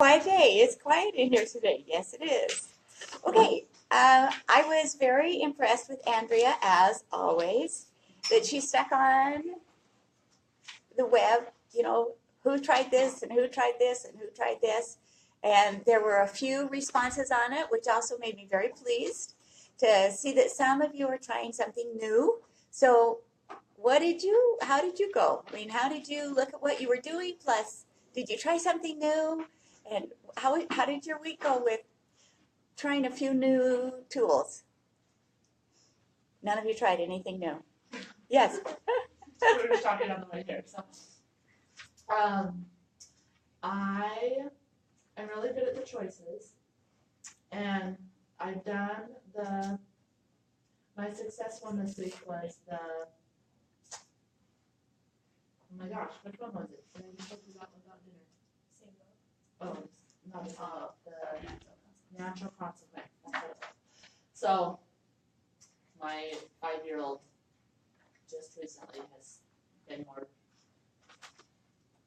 Quiet day. It's quiet in here today. Yes, it is. Okay. I was very impressed with Andrea, as always, that she stuck on the web, who tried this and who tried this and who tried this. And there were a few responses on it, which also made me very pleased to see that some of you are trying something new. So how did you go? I mean, how did you look at what you were doing? Plus, did you try something new? And how did your week go with trying a few new tools? None of you tried anything new. Yes. We were just talking on the way here. So, I am really good at the choices, and I've done my success one this week was oh my gosh, which one was it? Did I just talk about dinner? Oh, not the natural consequence. So, my 5-year-old just recently has been more,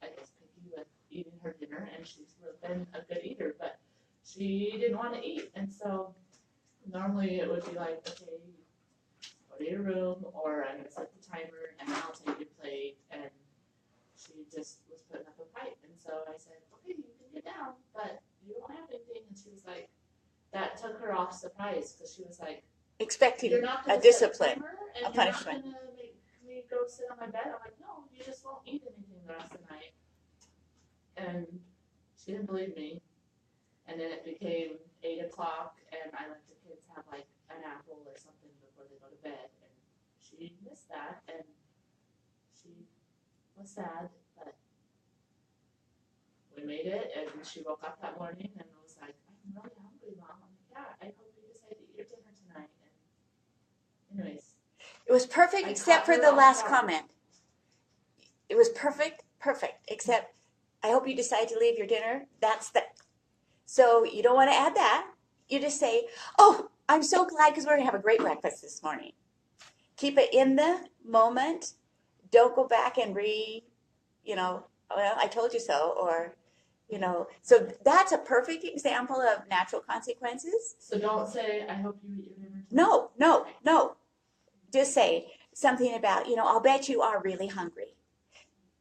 I guess, picky with eating her dinner, and she's been a good eater, but she didn't want to eat, and so normally it would be like, okay, go to your room, or I'm going to set the timer, and then I'll take your plate, and she just was putting up a fight, and so I said, okay, you can get down, but you don't have anything, and she was like, that took her off surprise, because she was like, expecting a discipline, a punishment. You're not going to make me go sit on my bed? I'm like, no, you just won't eat anything the rest of the night. And she didn't believe me. And then it became 8 o'clock, and I let the kids have like an apple or something before they go to bed. And she missed that, and she was sad, but we made it. And she woke up that morning and was like, I'm really hungry, Mom. I'm like, yeah, I hope you decide to eat your dinner tonight. And anyways. It was perfect except for the last comment. It was perfect, except I hope you decide to leave your dinner. So you don't want to add that. You just say, oh, I'm so glad because we're going to have a great breakfast this morning. Keep it in the moment. Don't go back and well, I told you so, or, so that's a perfect example of natural consequences. So don't say, I hope you eat your dinner tonight. No. Just say something about, I'll bet you are really hungry.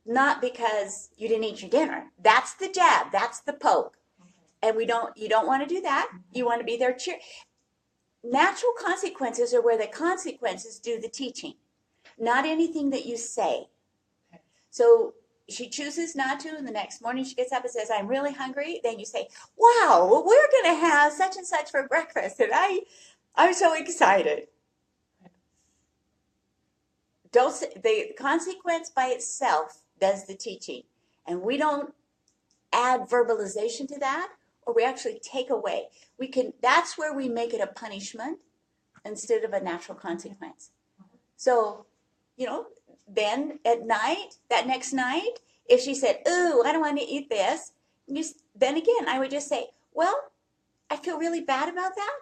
Not because you didn't eat your dinner. That's the jab. That's the poke. Okay. And you don't want to do that. You want to be there. Natural consequences are where the consequences do the teaching, not anything that you say. Okay. So she chooses not to, and the next morning she gets up and says, I'm really hungry. Then you say, wow, we're going to have such and such for breakfast, and I'm so excited. The consequence by itself does the teaching, and we don't add verbalization to that, or we actually take away. That's where we make it a punishment instead of a natural consequence. So, then at night, that next night, if she said, ooh, I don't want to eat this, then again, I would just say, well, I feel really bad about that,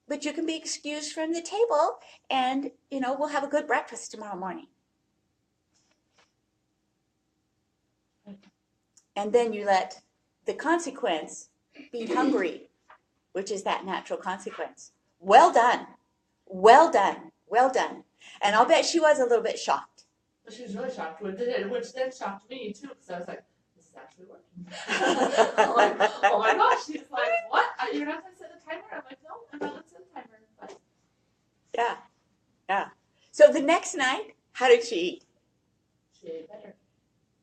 but you can be excused from the table, and, we'll have a good breakfast tomorrow morning. And then you let the consequence be hungry, which is that natural consequence. Well done. And I'll bet she was a little bit shocked. Well, she was really shocked, which then shocked me, too, because I was like, this is actually working. I'm like, oh my gosh. She's like, what? You're not going to set the timer? I'm like, no, I'm not going to set the timer. But Yeah. So the next night, how did she eat? She ate better.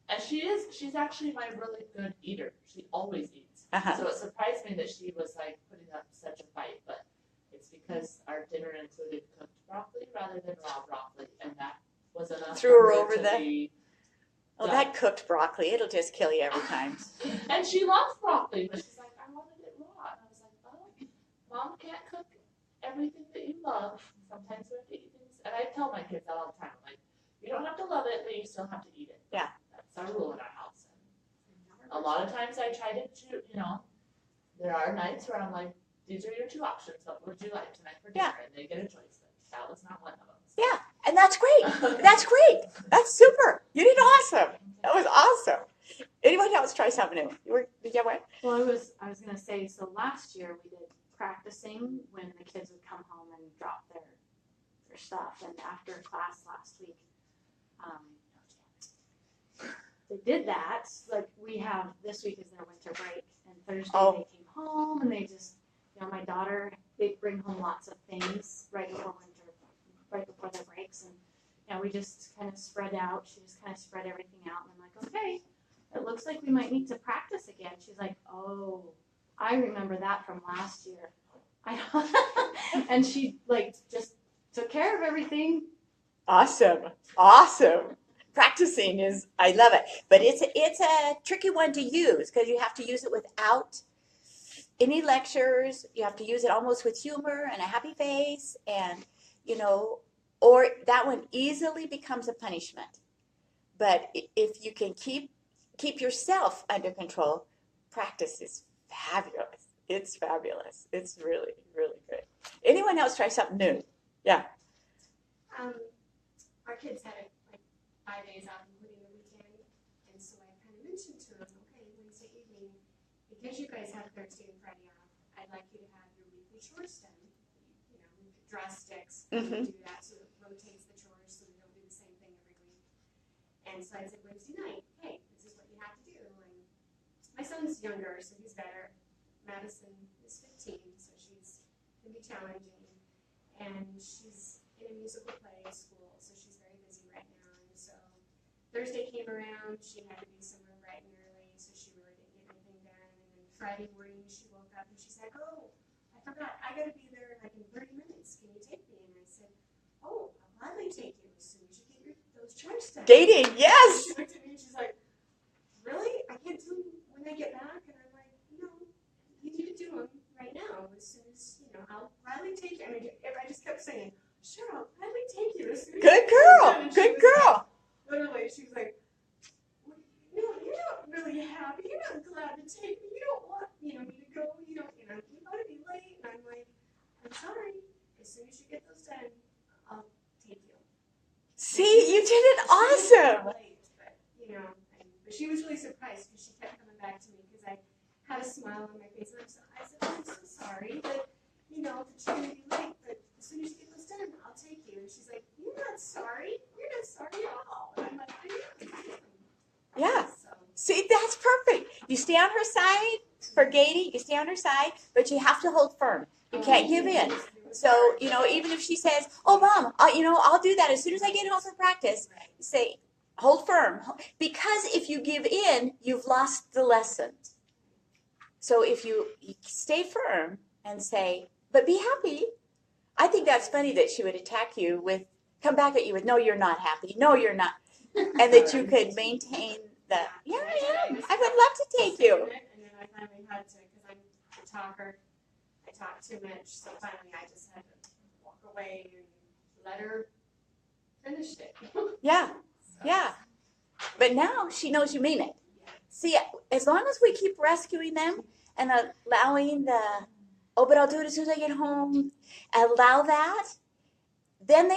And she's actually my really good eater. She always eats. Uh-huh. So it surprised me that she was like putting up such a fight, but it's because our dinner included cooked broccoli rather than raw broccoli, and that was enough. Threw her over the. Oh, that cooked broccoli, it'll just kill you every time. And she loves broccoli, but she's like, I wanted it raw. And I was like, oh, Mom can't cook everything that you love. Sometimes we have to eat things. And I tell my kids that all the time. I'm like, you don't have to love it, but you still have to eat it. Yeah. That's our rule in our house. And a lot of times I try to, there are nights where I'm like, these are your 2 options. What would you like tonight for dinner? Yeah. And they get a choice. But that was not one of them. So. Yeah. And that's great. That's great. That's super. You did awesome. That was awesome. Anyone else try something new? Did you have one? Well, I was gonna say, so last year we did practicing when the kids would come home and drop their stuff, and after class last week, they did that. Like we have this week is their winter break, and Thursday they came home and they just, my daughter, they bring home lots of things right before their breaks, and we just kind of spread out. She just kind of spread everything out, and I'm like, okay, it looks like we might need to practice again. She's like, oh, I remember that from last year. And she like just took care of everything. Awesome. Practicing I love it, but it's a tricky one to use because you have to use it without any lectures. You have to use it almost with humor and a happy face, and or that one easily becomes a punishment. But if you can keep yourself under control, practice is fabulous. It's fabulous. It's really, really good. Anyone else try something new? Yeah. Our kids had like 5 days off, including the weekend, and so I kind of mentioned to them, okay, Wednesday evening, because you guys have Thursday and Friday off, I'd like you to have your weekly chores done. We could draw sticks, do that so it rotates the chores so we don't do the same thing every week. And so I said, Wednesday night, hey, this is what you have to do. And my son's younger, so he's better. Madison is 15, so she's going to be challenging. And she's in a musical play at school, so she's very busy right now. And so Thursday came around, she had to be somewhere bright and early, so she really didn't get anything done. And then Friday morning, she woke up and she's like, oh, I forgot, I got to be there like in 30 minutes. Can you take me? And I said, oh, I'll gladly take you as soon as you get those chores done. Dating, yes. She looked at me and she's like, really? I can't do them when I get back? And I'm like, no, you need to do them right now as soon as, I'll gladly take you. I mean, I just kept saying, sure, I'll gladly take you as soon as Good girl. Good girl. Literally, she was like, well, you're not really happy. You're not glad to take me. You don't want, me to go. You don't, you want to be late. And I'm like, I'm sorry. As soon as you get those done, I'll take you. See, you did it awesome. Late, but she was really surprised because she kept coming back to me because I had a smile on my face. And I said, I'm so sorry that, that you're going to be late, but as soon as you get those done, I'll take you. And she's like, you're not sorry. You're not sorry at all. And I'm like, I am. Yeah. So, See, that's perfect. You stay on her side for Katie. You stay on her side, but you have to hold firm. You can't give in. So, even if she says, oh, Mom, I'll do that as soon as I get home from practice, say, hold firm. Because if you give in, you've lost the lesson. So if you stay firm and say, but be happy. I think that's funny that she would attack you come back at you with, no, you're not happy. No, you're not. And that you could maintain the, yeah, I am. I would love to take you. And then I finally had to, because I'm a talker. I talk too much, so finally I just had to walk away and let her finish it. Yeah, yeah. But now she knows you mean it. See, as long as we keep rescuing them and allowing but I'll do it as soon as I get home, allow that, then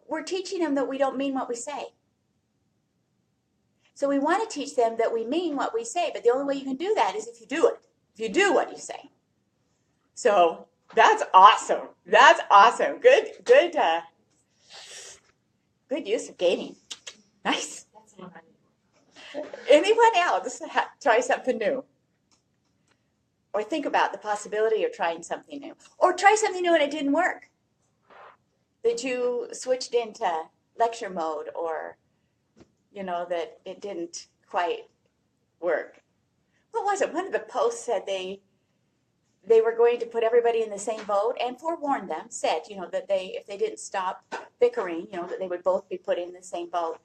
we're teaching them that we don't mean what we say. So we want to teach them that we mean what we say, but the only way you can do that is if you do it, if you do what you say. So that's awesome. That's awesome. Good use of gating. Nice. That's the one I need. Anyone else try something new? Or think about the possibility of trying something new. Or try something new and it didn't work. That you switched into lecture mode or, that it didn't quite work. What was it? One of the posts said they were going to put everybody in the same boat and forewarned them, said, that if they didn't stop bickering, that they would both be put in the same boat.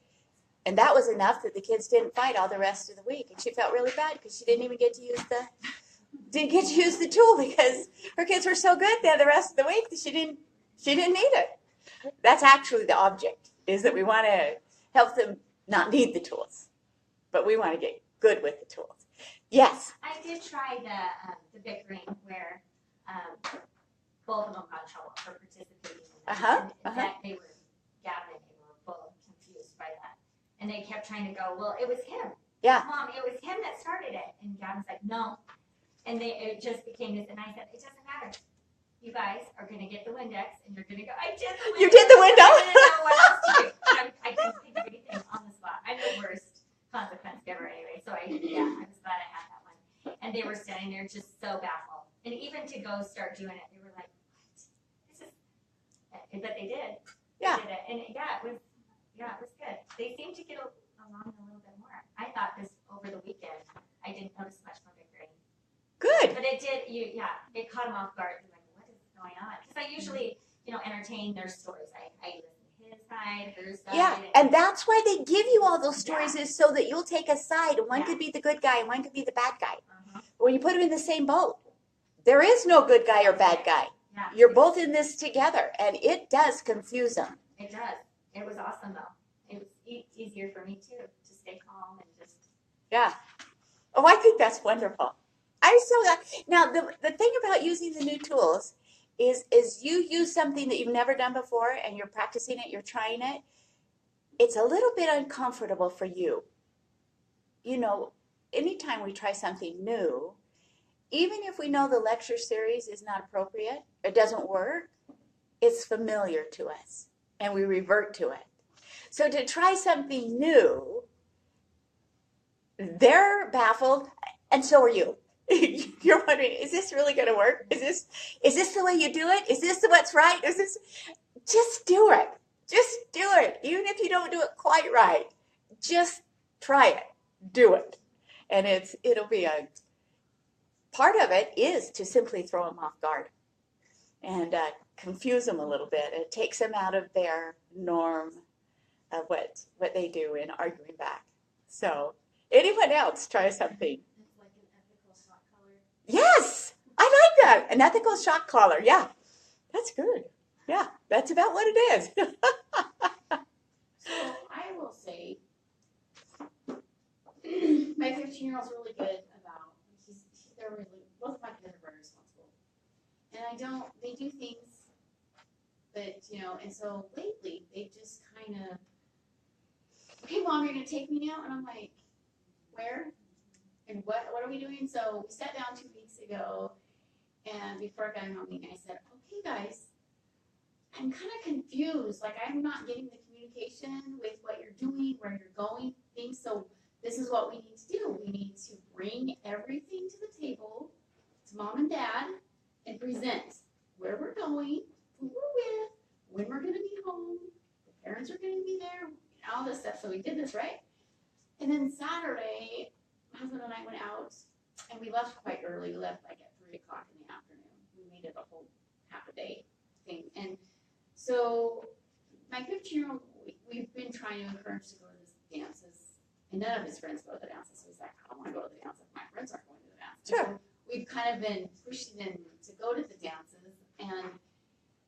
And that was enough that the kids didn't fight all the rest of the week. And she felt really bad because she didn't even get to use the tool because her kids were so good there the rest of the week that she didn't need it. That's actually the object, is that we want to help them not need the tools, but we want to get good with the tools. Yes. I did try the bickering where both of them got in trouble for participating in that. And that they were, Gavin and they were both confused by that. And they kept trying to go, well, it was him. Yeah. Mom, it was him that started it. And Dad was like, no. And it just became this, and I said, it doesn't matter. You guys are gonna get the Windex, and you're gonna go. I did the window. You did the window? I didn't know what else to do. I couldn't think of anything on the spot. I'm the worst consequence giver anyway. So I was glad I had that one. And they were standing there just so baffled. And even to go start doing it, they were like, what? This is, but they did. Yeah. They did it. And it was good. They seemed to get along a little bit more. I thought this over the weekend, I didn't notice much from Big Green. Good. But it did, it caught them off guard. They're like, what is going on? Because I usually, entertain their stories. I listen to his side, her side. Yeah, and that's why they give you all those stories is so that you'll take a side. And one Yeah. could be the good guy and one could be the bad guy. Uh-huh. When you put them in the same boat, there is no good guy or bad guy. Yeah. You're both in this together, and it does confuse them. It does. It was awesome, though. It was easier for me, too, to stay calm and just. Yeah. Oh, I think that's wonderful. I'm so glad. Now, the thing about using the new tools is you use something that you've never done before and you're practicing it, you're trying it. It's a little bit uncomfortable for you. Anytime we try something new, even if we know the lecture series is not appropriate, it doesn't work, it's familiar to us and we revert to it. So to try something new, they're baffled, and so are you. You're wondering, is this really going to work? Is this the way you do it? Is this what's right? Just do it. Just do it. Even if you don't do it quite right, just try it. Do it. And it'll be a part of it is to simply throw them off guard and confuse them a little bit. It takes them out of their norm of what they do in arguing back. So anyone else try something? It's like an ethical shock collar. Yes, I like that. An ethical shock collar. Yeah, that's good. Yeah, that's about what it is. So I will say, my 15-year-old's really good about, they're really, both of my kids are very responsible. And they do things that, and so lately they just kind of, okay, Mom, you're going to take me now? And I'm like, where? And what are we doing? So we sat down 2 weeks ago, and before I got in on meeting, I said, okay, guys, I'm kind of confused. Like, I'm not getting the communication with what you're doing, where you're going, things. So this is what we need to do. We need to bring everything to the table to Mom and Dad and present where we're going, who we're with, when we're going to be home, the parents are going to be there, all this stuff. So we did this, right? And then Saturday, my husband and I went out, and we left quite early. We left like at 3 o'clock in the afternoon. We made it a whole half a day thing. And so my 15-year-old, we've been trying to encourage to go to the dances, and none of his friends go to the dances. So he's like, I don't want to go to the dance if my friends aren't going to the dance. Sure. So we've kind of been pushing him to go to the dances, and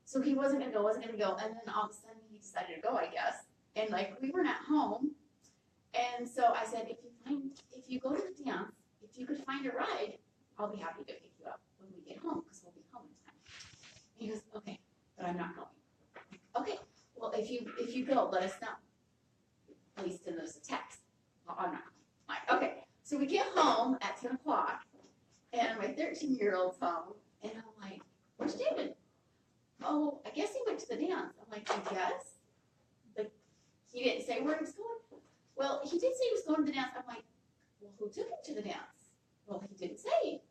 so he wasn't going to go, and then all of a sudden he decided to go, I guess. And like, we weren't at home, and so I said, if you go to the dance, if you could find a ride, I'll be happy to pick you up when we get home, because we'll be home in time. He goes, okay, but I'm not going. Okay, well, if you go, let us know. Please send us a text. Well, I'm not going. Like, okay, so we get home at 10 o'clock, and my 13-year-old's home, and I'm like, where's David? Oh, I guess he went to the dance. I'm like, I guess? Like, he didn't say where he was going? Well, he did say he was going to the dance. I'm like, well, who took him to the dance? Well, he didn't say.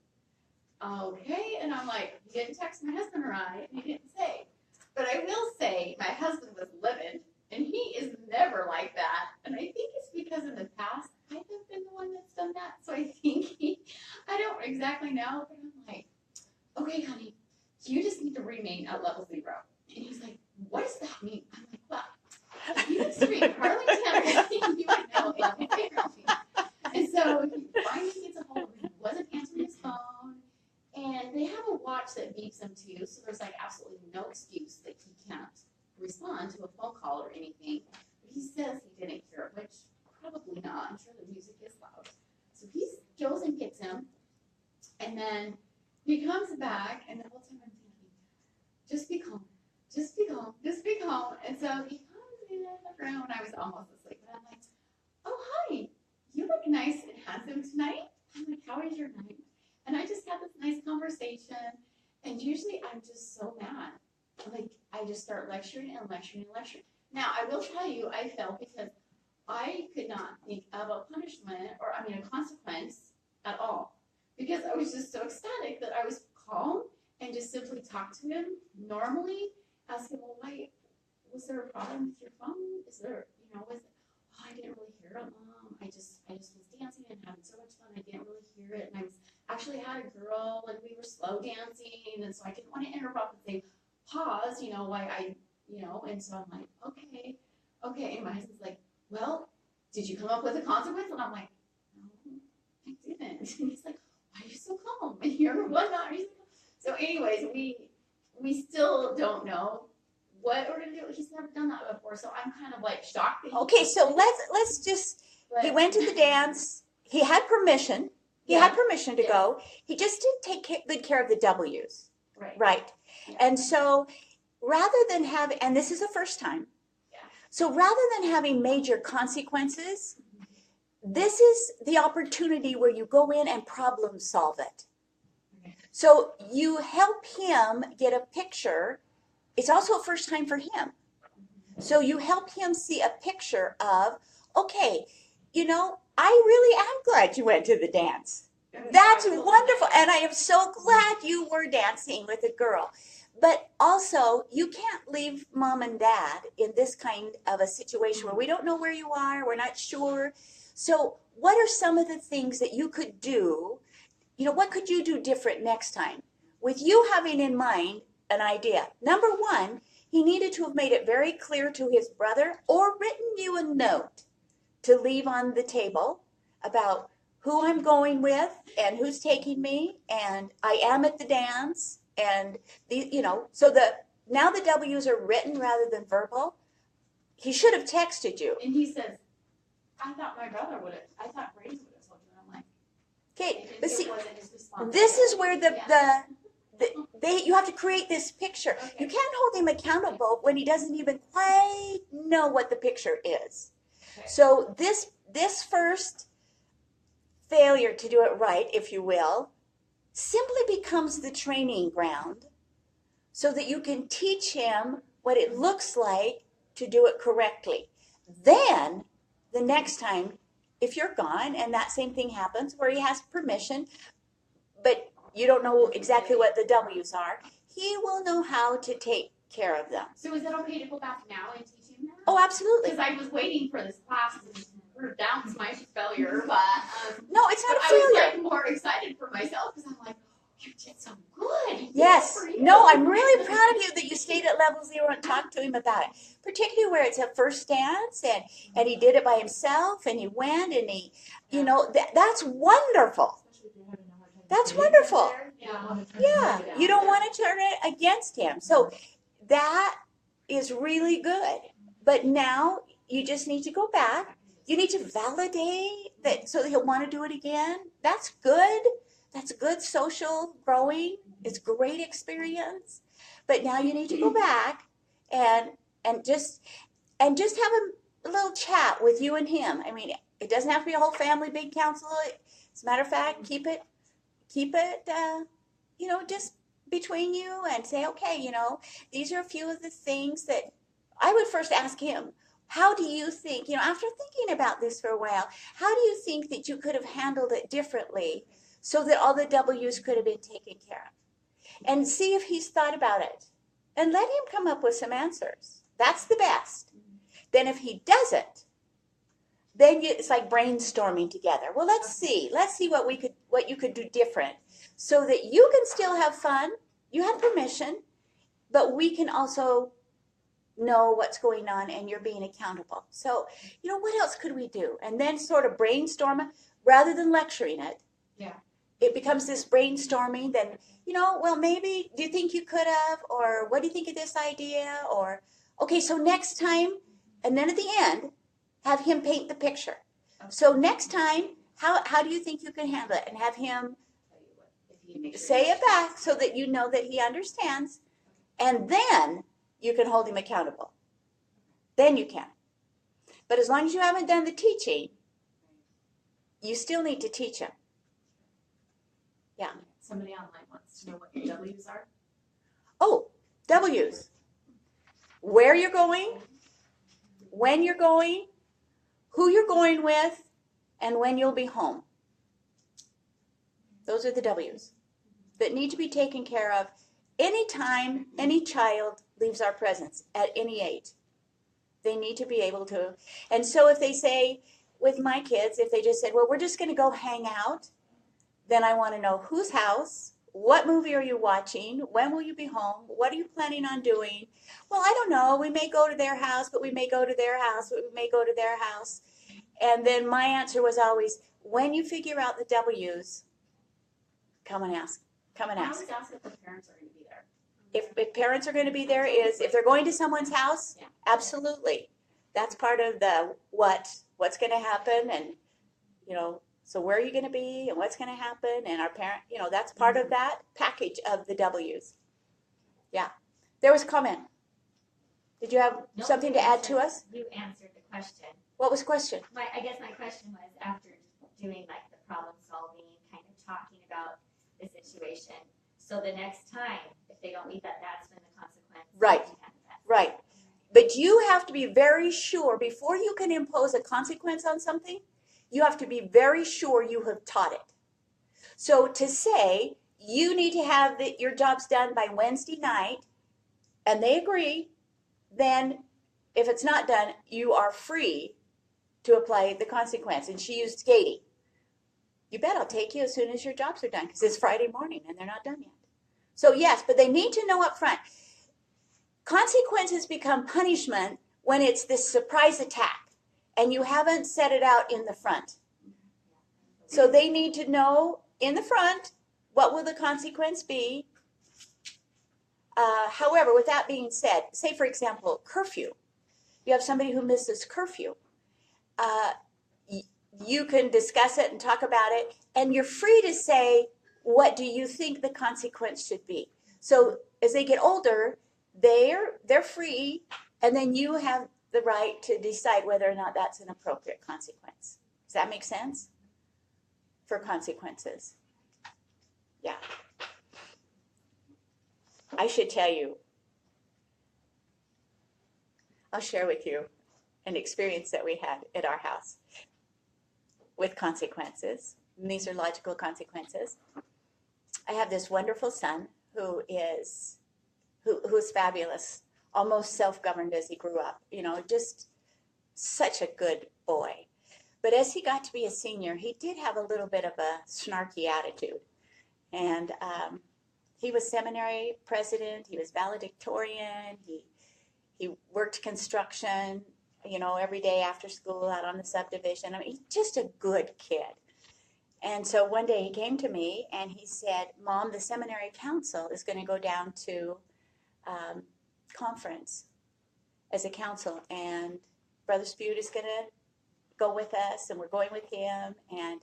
Okay, and I'm like, he didn't text my husband or I, and he didn't say. But I will say, my husband was livid, and he is never like that. And I think it's because in the past, I have been the one that's done that. So I think I don't exactly know, but I'm like, okay, honey, you just need to remain at level 0. And he's like, what does that mean? I'm like, well, if you would scream Harley Tanner, you would know it. And so he finally gets a hold of him. He wasn't answering his phone. And they have a watch that beeps him too, so there's like absolutely no excuse that he can't respond to a phone call or anything. But he says he didn't hear it, which probably not. I'm sure the music is loud. So he goes and gets him, and then he comes back, and the whole time I'm thinking, just be calm, just be calm, just be calm. And so he comes in the room, and I was almost asleep, and I'm like, oh, hi, you look nice and handsome tonight. I'm like, how was your night? And I just had this nice conversation. And usually I'm just so mad. Like, I just start lecturing and lecturing and lecturing. Now, I will tell you, I failed because I could not think of a punishment or, a consequence at all. Because I was just so ecstatic that I was calm and just simply talked to him normally, ask him, well, why, was there a problem with your phone? Is there, I didn't really hear it, Mom. I just was dancing and having so much fun. I didn't really hear it. And I was actually had a girl, and we were slow dancing. And so I didn't want to interrupt and say, pause, why and so I'm like, okay. And my husband's like, well, did you come up with a consequence? And I'm like, no, I didn't. And he's like, why are you so calm? And you're one not. So anyways, we still don't know what we're gonna do. He's never done that before, so I'm kind of like shocked. Okay, so let's just, he went to the dance, he had permission, to Yeah. go, he just didn't take good care of the W's, Right. right? Yeah. And so rather than having, and this is the first time, Yeah. so rather than having major consequences, this is the opportunity where you go in and problem solve it. Okay. So you help him get a picture. It's also a first time for him. So you help him see a picture of, okay, I really am glad you went to the dance. That's wonderful. And I am so glad you were dancing with a girl. But also, you can't leave Mom and Dad in this kind of a situation where we don't know where you are, we're not sure. So what are some of the things that you could do? What could you do different next time? With you having in mind an idea. Number one, he needed to have made it very clear to his brother or written you a note to leave on the table about who I'm going with and who's taking me, and I am at the dance, and so now the W's are written rather than verbal. He should have texted you. And he says, I thought Brady would have told you. And I'm like, Okay, but see, it wasn't his response. this is where Yeah. you have to create this picture. Okay. You can't hold him accountable when he doesn't even quite know what the picture is. Okay. So this first failure to do it right, if you will, simply becomes the training ground so that you can teach him what it looks like to do it correctly. Then the next time, if you're gone and that same thing happens where he has permission, but you don't know exactly what the W's are, he will know how to take care of them. So is it okay to go back now and teach him that? Oh, absolutely. Because I was waiting for this class to prove down to my failure, but No, it's not a I failure. was like more excited for myself because I'm like, you did so good. Yes. Good for you. No, I'm really proud of you that you stayed at level 0 and talked to him about it. Particularly where it's a first dance and he did it by himself and he went and he, that's wonderful. Especially if you're having a hard time That's getting wonderful. there, you don't wanna turn Yeah, it you down. don't want to turn it against him. So that is really good. But now you just need to go back. You need to validate that so that he'll want to do it again. That's good. That's good social growing. It's great experience. But now you need to go back and just have a little chat with you and him. I mean, it doesn't have to be a whole family big council. As a matter of fact, keep it just between you and say, okay, these are a few of the things that I would first ask him. How do you think, after thinking about this for a while, how do you think that you could have handled it differently so that all the W's could have been taken care of? And see if he's thought about it. And let him come up with some answers. That's the best. Then if he doesn't, then it's like brainstorming together. Well, let's see what you could do different so that you can still have fun. You have permission, but we can also know what's going on and you're being accountable. So, what else could we do? And then sort of brainstorm it rather than lecturing it. Yeah. It becomes this brainstorming, then, well, maybe, do you think you could have? Or what do you think of this idea? Or, okay, so next time, and then at the end, have him paint the picture. So next time, how do you think you can handle it? And have him say it back so that you know that he understands. And then you can hold him accountable. Then you can. But as long as you haven't done the teaching, you still need to teach them. Somebody online wants to know what the W's are. Oh, W's. Where you're going, when you're going, who you're going with, and when you'll be home. Those are the W's that need to be taken care of anytime any child leaves our presence at any age. They need to be able to. And so if they say, with my kids, if they just said, well, we're just going to go hang out, then I want to know whose house, what movie are you watching, when will you be home, what are you planning on doing? Well, I don't know. We may go to their house, but we may go to their house, but we may go to their house. And then my answer was always, when you figure out the W's, come and ask. Come and I ask. always ask if the parents are going to be there. If parents are going to be there, is if they're going to someone's house, Yeah. absolutely. That's part of the what's going to happen, and so where are you going to be, and what's going to happen, and our parent, that's part of that package of the W's. Yeah, there was a comment. Did you have Nope, something to add to us? You answered the question. What was the question? I guess my question was, after doing like the problem solving, kind of talking about the situation, so the next time, if they don't meet that, that's when the consequence. Right. manifests. Right. But you have to be very sure, before you can impose a consequence on something, you have to be very sure you have taught it. So to say, you need to have your jobs done by Wednesday night, and they agree, then if it's not done, you are free to apply the consequence. And she used skating. You bet I'll take you as soon as your jobs are done, because it's Friday morning and they're not done yet. So yes, but they need to know up front. Consequences become punishment when it's this surprise attack and you haven't set it out in the front. So they need to know in the front, what will the consequence be? However, with that being said, say for example, curfew. You have somebody who misses curfew. You can discuss it and talk about it, and you're free to say, what do you think the consequence should be? So as they get older, they're free, and then you have the right to decide whether or not that's an appropriate consequence. Does that make sense? For consequences. Yeah. I should tell you, I'll share with you an experience that we had at our house with consequences. And these are logical consequences. I have this wonderful son who's fabulous, almost self-governed as he grew up, just such a good boy. But as he got to be a senior, he did have a little bit of a snarky attitude. And he was seminary president, he was valedictorian, he worked construction, every day after school out on the subdivision. I mean, he's just a good kid. And so one day he came to me and he said, Mom, the seminary council is going to go down to conference as a council, and Brother Spute is going to go with us, and we're going with him, and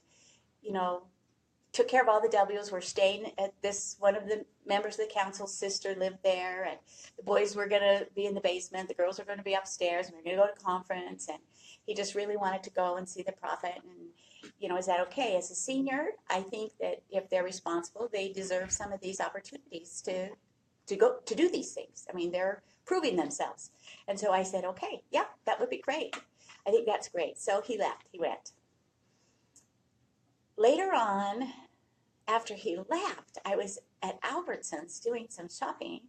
took care of all the W's. We're staying at this, one of the members of the council's sister lived there, and the boys were going to be in the basement, the girls were going to be upstairs, and we were going to go to conference, and he just really wanted to go and see the prophet. And is that okay? As a senior, I think that if they're responsible, they deserve some of these opportunities to go to do these things. I mean, they're proving themselves. And so I said, okay, yeah, that would be great. I think that's great. So he left. He went. Later on, after he left, I was at Albertsons doing some shopping,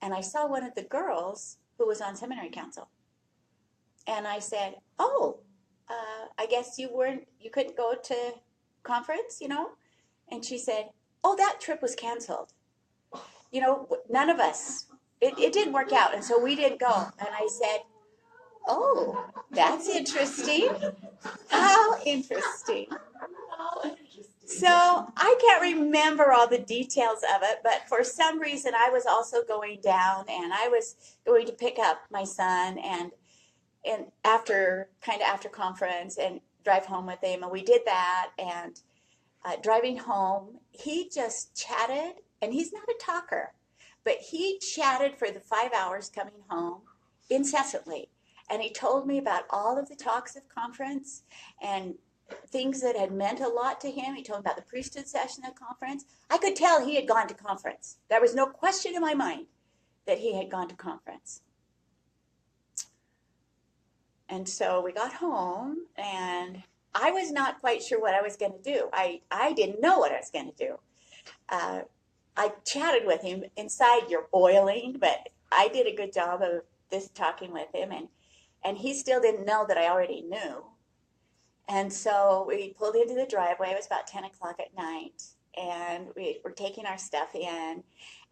and I saw one of the girls who was on seminary council. And I said, oh, I guess you couldn't go to conference, And she said, oh, that trip was canceled. None of us, it didn't work out, and so we didn't go. And I said, oh, that's interesting. How interesting. So I can't remember all the details of it, but for some reason I was also going down, and I was going to pick up my son and after conference and drive home with him, and we did that. And driving home, he just chatted, and he's not a talker, but he chatted for the 5 hours coming home incessantly. And he told me about all of the talks of conference and things that had meant a lot to him. He told me about the priesthood session at conference. I could tell he had gone to conference. There was no question in my mind that he had gone to conference. And so we got home, and I was not quite sure what I was going to do. I didn't know what I was going to do. I chatted with him. Inside, you're boiling, but I did a good job of this talking with him, and he still didn't know that I already knew. And so we pulled into the driveway. It was about 10 o'clock at night, and we were taking our stuff in,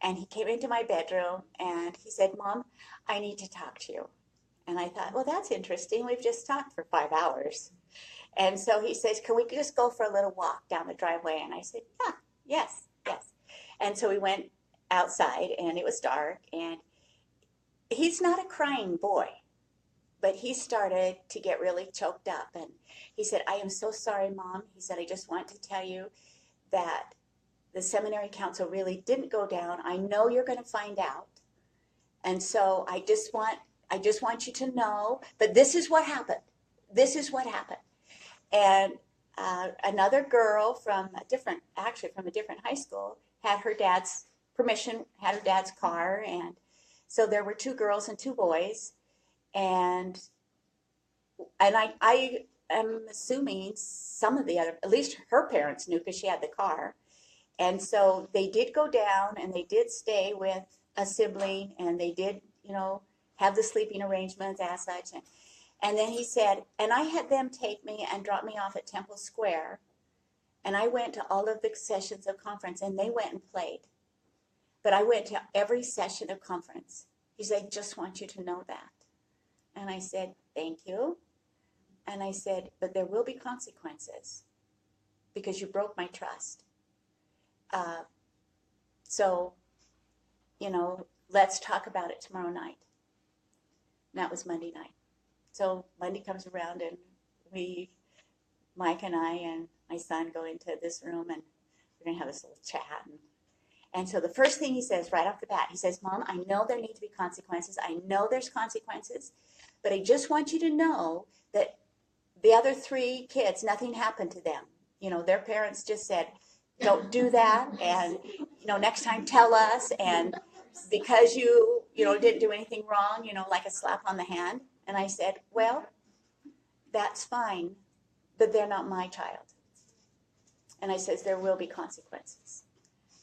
and he came into my bedroom, and he said, "Mom, I need to talk to you." And I thought, well, that's interesting. We've just talked for 5 hours. And so he says, "Can we just go for a little walk down the driveway?" And I said, "Yeah, yes." And so we went outside, and it was dark, and he's not a crying boy, but he started to get really choked up. And he said, "I am so sorry, Mom." He said, "I just want to tell you that the seminary council really didn't go down. I know you're going to find out. And so I just want you to know, but this is what happened. This is what happened." And another girl from a different high school had her dad's permission, had her dad's car. And so there were 2 girls and 2 boys. And I am assuming some of the other, at least her parents knew because she had the car. And so they did go down, and they did stay with a sibling, and they did, have the sleeping arrangements as such. And then he said, and I had them take me and drop me off at Temple Square. And I went to all of the sessions of conference, and they went and played. But I went to every session of conference. He said, "I just want you to know that." And I said, "Thank you." And I said, "But there will be consequences because you broke my trust. So, let's talk about it tomorrow night." And that was Monday night. So Monday comes around, and Mike and I and my son go into this room, and we're going to have this little chat. And so the first thing he says right off the bat, he says, "Mom, I know there need to be consequences. I know there's consequences, but I just want you to know that the other 3 kids, nothing happened to them. Their parents just said, 'Don't do that,' and, next time tell us, and because you didn't do anything wrong, like a slap on the hand." And I said, "Well, that's fine, but they're not my child." And I says, "There will be consequences."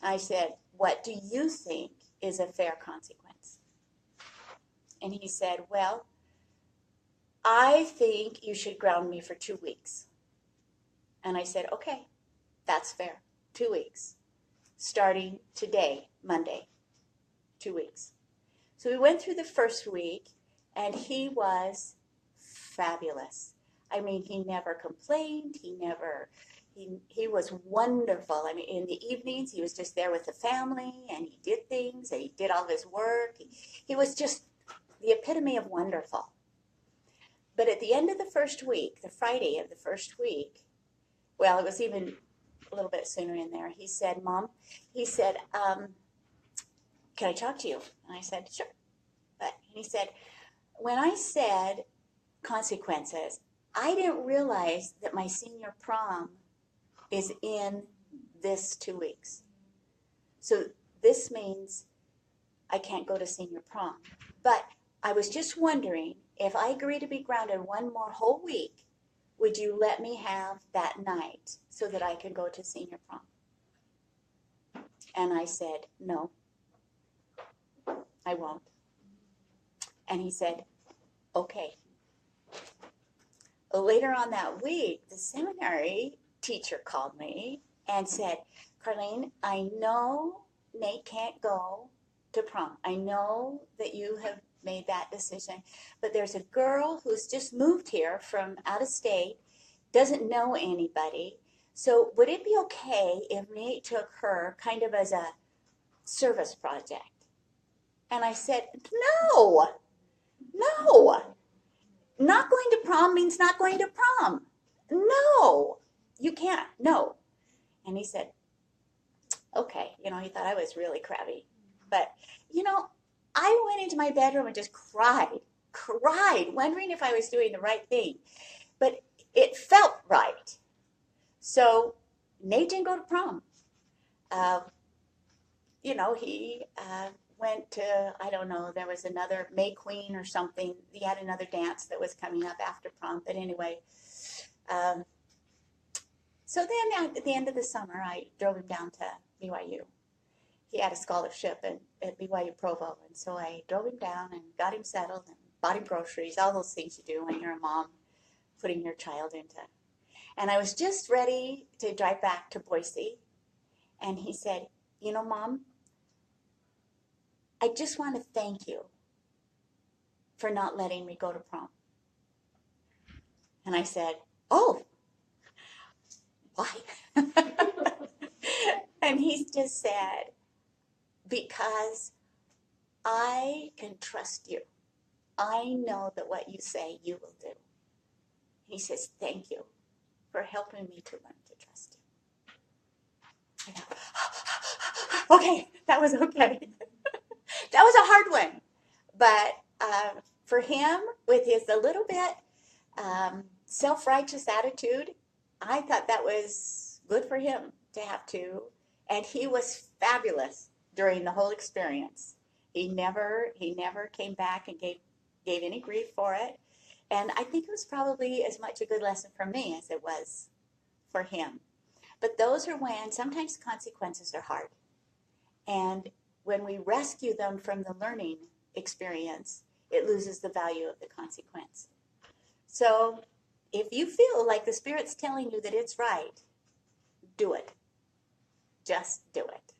I said, "What do you think is a fair consequence?" And he said, "Well, I think you should ground me for 2 weeks. And I said, "Okay, that's fair. 2 weeks. Starting today, Monday. 2 weeks." So we went through the first week, and he was fabulous. I mean, he never complained. He was wonderful. I mean, in the evenings, he was just there with the family, and he did things, and he did all his work. He was just the epitome of wonderful. But at the end of the first week, the Friday of the first week, well, it was even a little bit sooner in there, he said, "Mom," he said, "Can I talk to you?" And I said, "Sure." And he said, "When I said consequences, I didn't realize that my senior prom is in this 2 weeks. So this means I can't go to senior prom. But I was just wondering, if I agree to be grounded 1 more whole week, would you let me have that night so that I can go to senior prom?" And I said, "No, I won't." And he said, "Okay." Later on that week, the seminary teacher called me and said, "Carlene, I know Nate can't go to prom. I know that you have made that decision, but there's a girl who's just moved here from out of state, doesn't know anybody. So would it be okay if Nate took her kind of as a service project?" And I said, "No, not going to prom means not going to prom. No, you can't, no." And he said, "Okay." He thought I was really crabby. But, I went into my bedroom and just cried, wondering if I was doing the right thing. But it felt right. So Nate didn't go to prom. You know, he went to, I don't know, there was another May Queen or something. He had another dance that was coming up after prom. But anyway, so then at the end of the summer, I drove him down to BYU. He had a scholarship at BYU Provo. And so I drove him down and got him settled and bought him groceries, all those things you do when you're a mom, putting your child into. And I was just ready to drive back to Boise. And he said, you know, Mom, I just want to thank you for not letting me go to prom. And I said, oh, why? And he just said, because I can trust you. I know that what you say, you will do. He says, thank you for helping me to learn to trust you. I go, okay, that was okay. That was a hard one. But for him, with his a little bit self-righteous attitude, I thought that was good for him to have to. And he was fabulous during the whole experience. He never came back and gave any grief for it. And I think it was probably as much a good lesson for me as it was for him. But those are when sometimes consequences are hard. And when we rescue them from the learning experience, it loses the value of the consequence. So if you feel like the Spirit's telling you that it's right, do it. Just do it.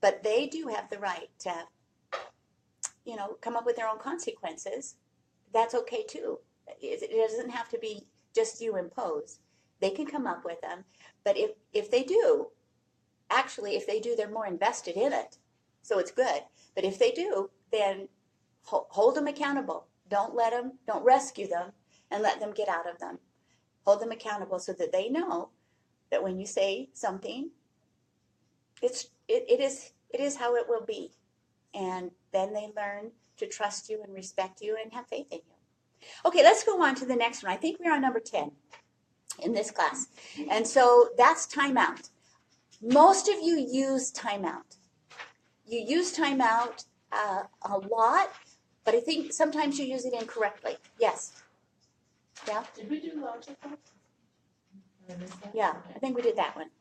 But they do have the right to, you know, come up with their own consequences. That's okay too. It doesn't have to be just you imposed. They can come up with them. But if they do, actually, if they do, they're more invested in it. So it's good. But if they do, then hold them accountable. Don't rescue them and let them get out of them. Hold them accountable so that they know that when you say something, it is how it will be. And then they learn to trust you and respect you and have faith in you. Okay, let's go on to the next one. I think we're on number 10 in this class. And so that's timeout. Most of you use timeout. You use timeout a lot, but I think sometimes you use it incorrectly. Yes? Yeah? Did we do logical? Did I miss that? Yeah, I think we did that one.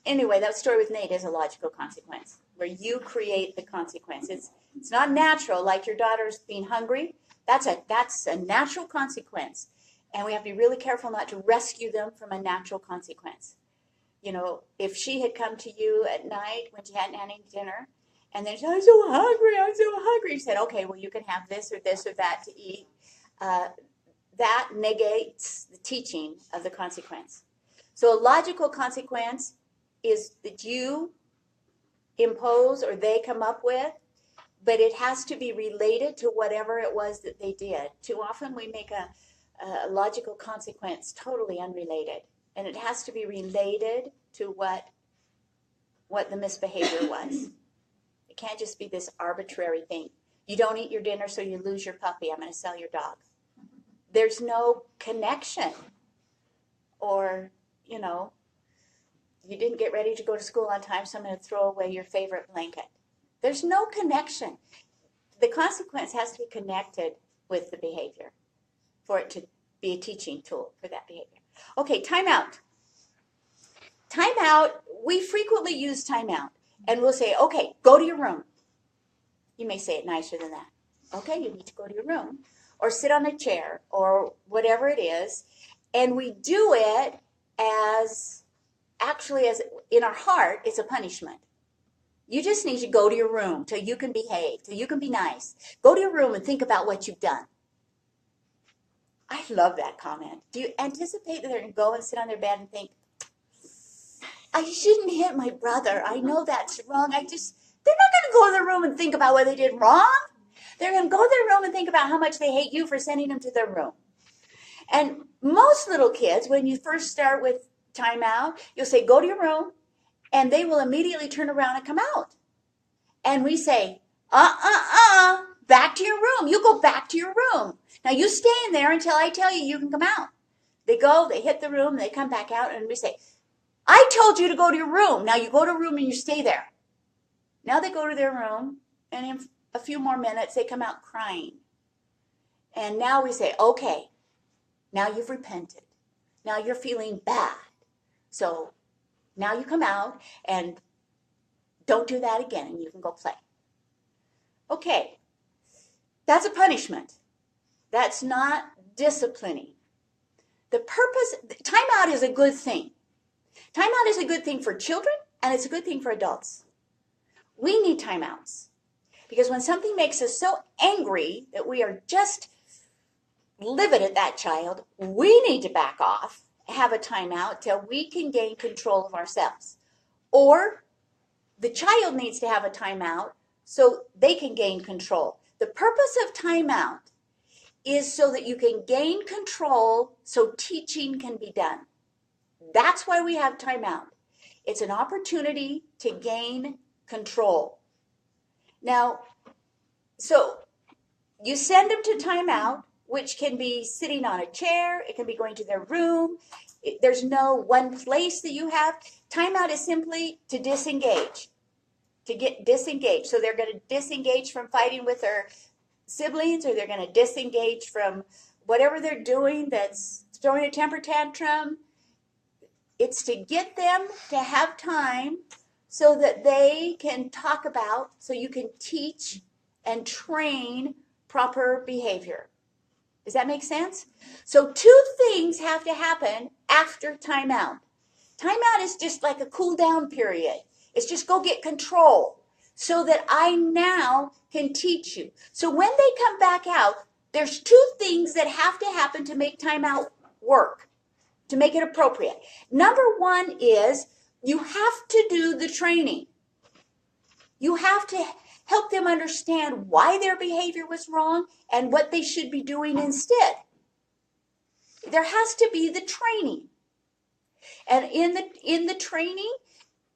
Anyway, that story with Nate is a logical consequence, where you create the consequence. It's not natural, like your daughter's being hungry. That's a natural consequence. And we have to be really careful not to rescue them from a natural consequence. You know, if she had come to you at night when she hadn't had any dinner, and then she said, I'm so hungry. You said, okay, well, you can have this or that to eat. That negates the teaching of the consequence. So a logical consequence is that you impose or they come up with, but it has to be related to whatever it was that they did. Too often we make a logical consequence totally unrelated, and it has to be related to what the misbehavior was. It can't just be this arbitrary thing. You don't eat your dinner, so you lose your puppy. I'm going to sell your dog. There's no connection. Or, you know, you didn't get ready to go to school on time, so I'm going to throw away your favorite blanket. There's no connection. The consequence has to be connected with the behavior for it to be a teaching tool for that behavior. Okay, timeout. Timeout, we frequently use timeout. And we'll say, okay, go to your room. You may say it nicer than that. Okay, you need to go to your room. Or sit on a chair, or whatever it is. And we do it as in our heart, it's a punishment. You just need to go to your room till you can behave, till you can be nice. Go to your room and think about what you've done. I love that comment. Do you anticipate that they're going to go and sit on their bed and think, I shouldn't hit my brother. I know that's wrong. They're not going to go in their room and think about what they did wrong. They're going to go to their room and think about how much they hate you for sending them to their room. And most little kids, when you first start with timeout, you'll say, go to your room, and they will immediately turn around and come out. And we say, back to your room. You go back to your room. Now you stay in there until I tell you you can come out. They go, they hit the room, they come back out, and we say, I told you to go to your room. Now you go to a room and you stay there. Now they go to their room, and in a few more minutes, they come out crying. And now we say, okay, now you've repented. Now you're feeling bad. So now you come out and don't do that again, and you can go play. Okay, that's a punishment. That's not disciplining. The purpose, timeout is a good thing. Timeout is a good thing for children, and it's a good thing for adults. We need timeouts because when something makes us so angry that we are just livid at that child, we need to back off, have a timeout till we can gain control of ourselves. Or the child needs to have a timeout so they can gain control. The purpose of timeout is so that you can gain control so teaching can be done. That's why we have timeout. It's an opportunity to gain control. Now, so you send them to timeout, which can be sitting on a chair. It can be going to their room. There's no one place that you have. Timeout is simply to disengage, to get disengaged. So they're going to disengage from fighting with their siblings, or they're going to disengage from whatever they're doing that's throwing a temper tantrum. It's to get them to have time so that they can talk about, so you can teach and train proper behavior. Does that make sense? So two things have to happen after timeout. Timeout is just like a cool down period. It's just go get control so that I now can teach you. So when they come back out, there's two things that have to happen to make timeout work, to make it appropriate. Number one is you have to do the training. You have to help them understand why their behavior was wrong and what they should be doing instead. There has to be the training. And in the training,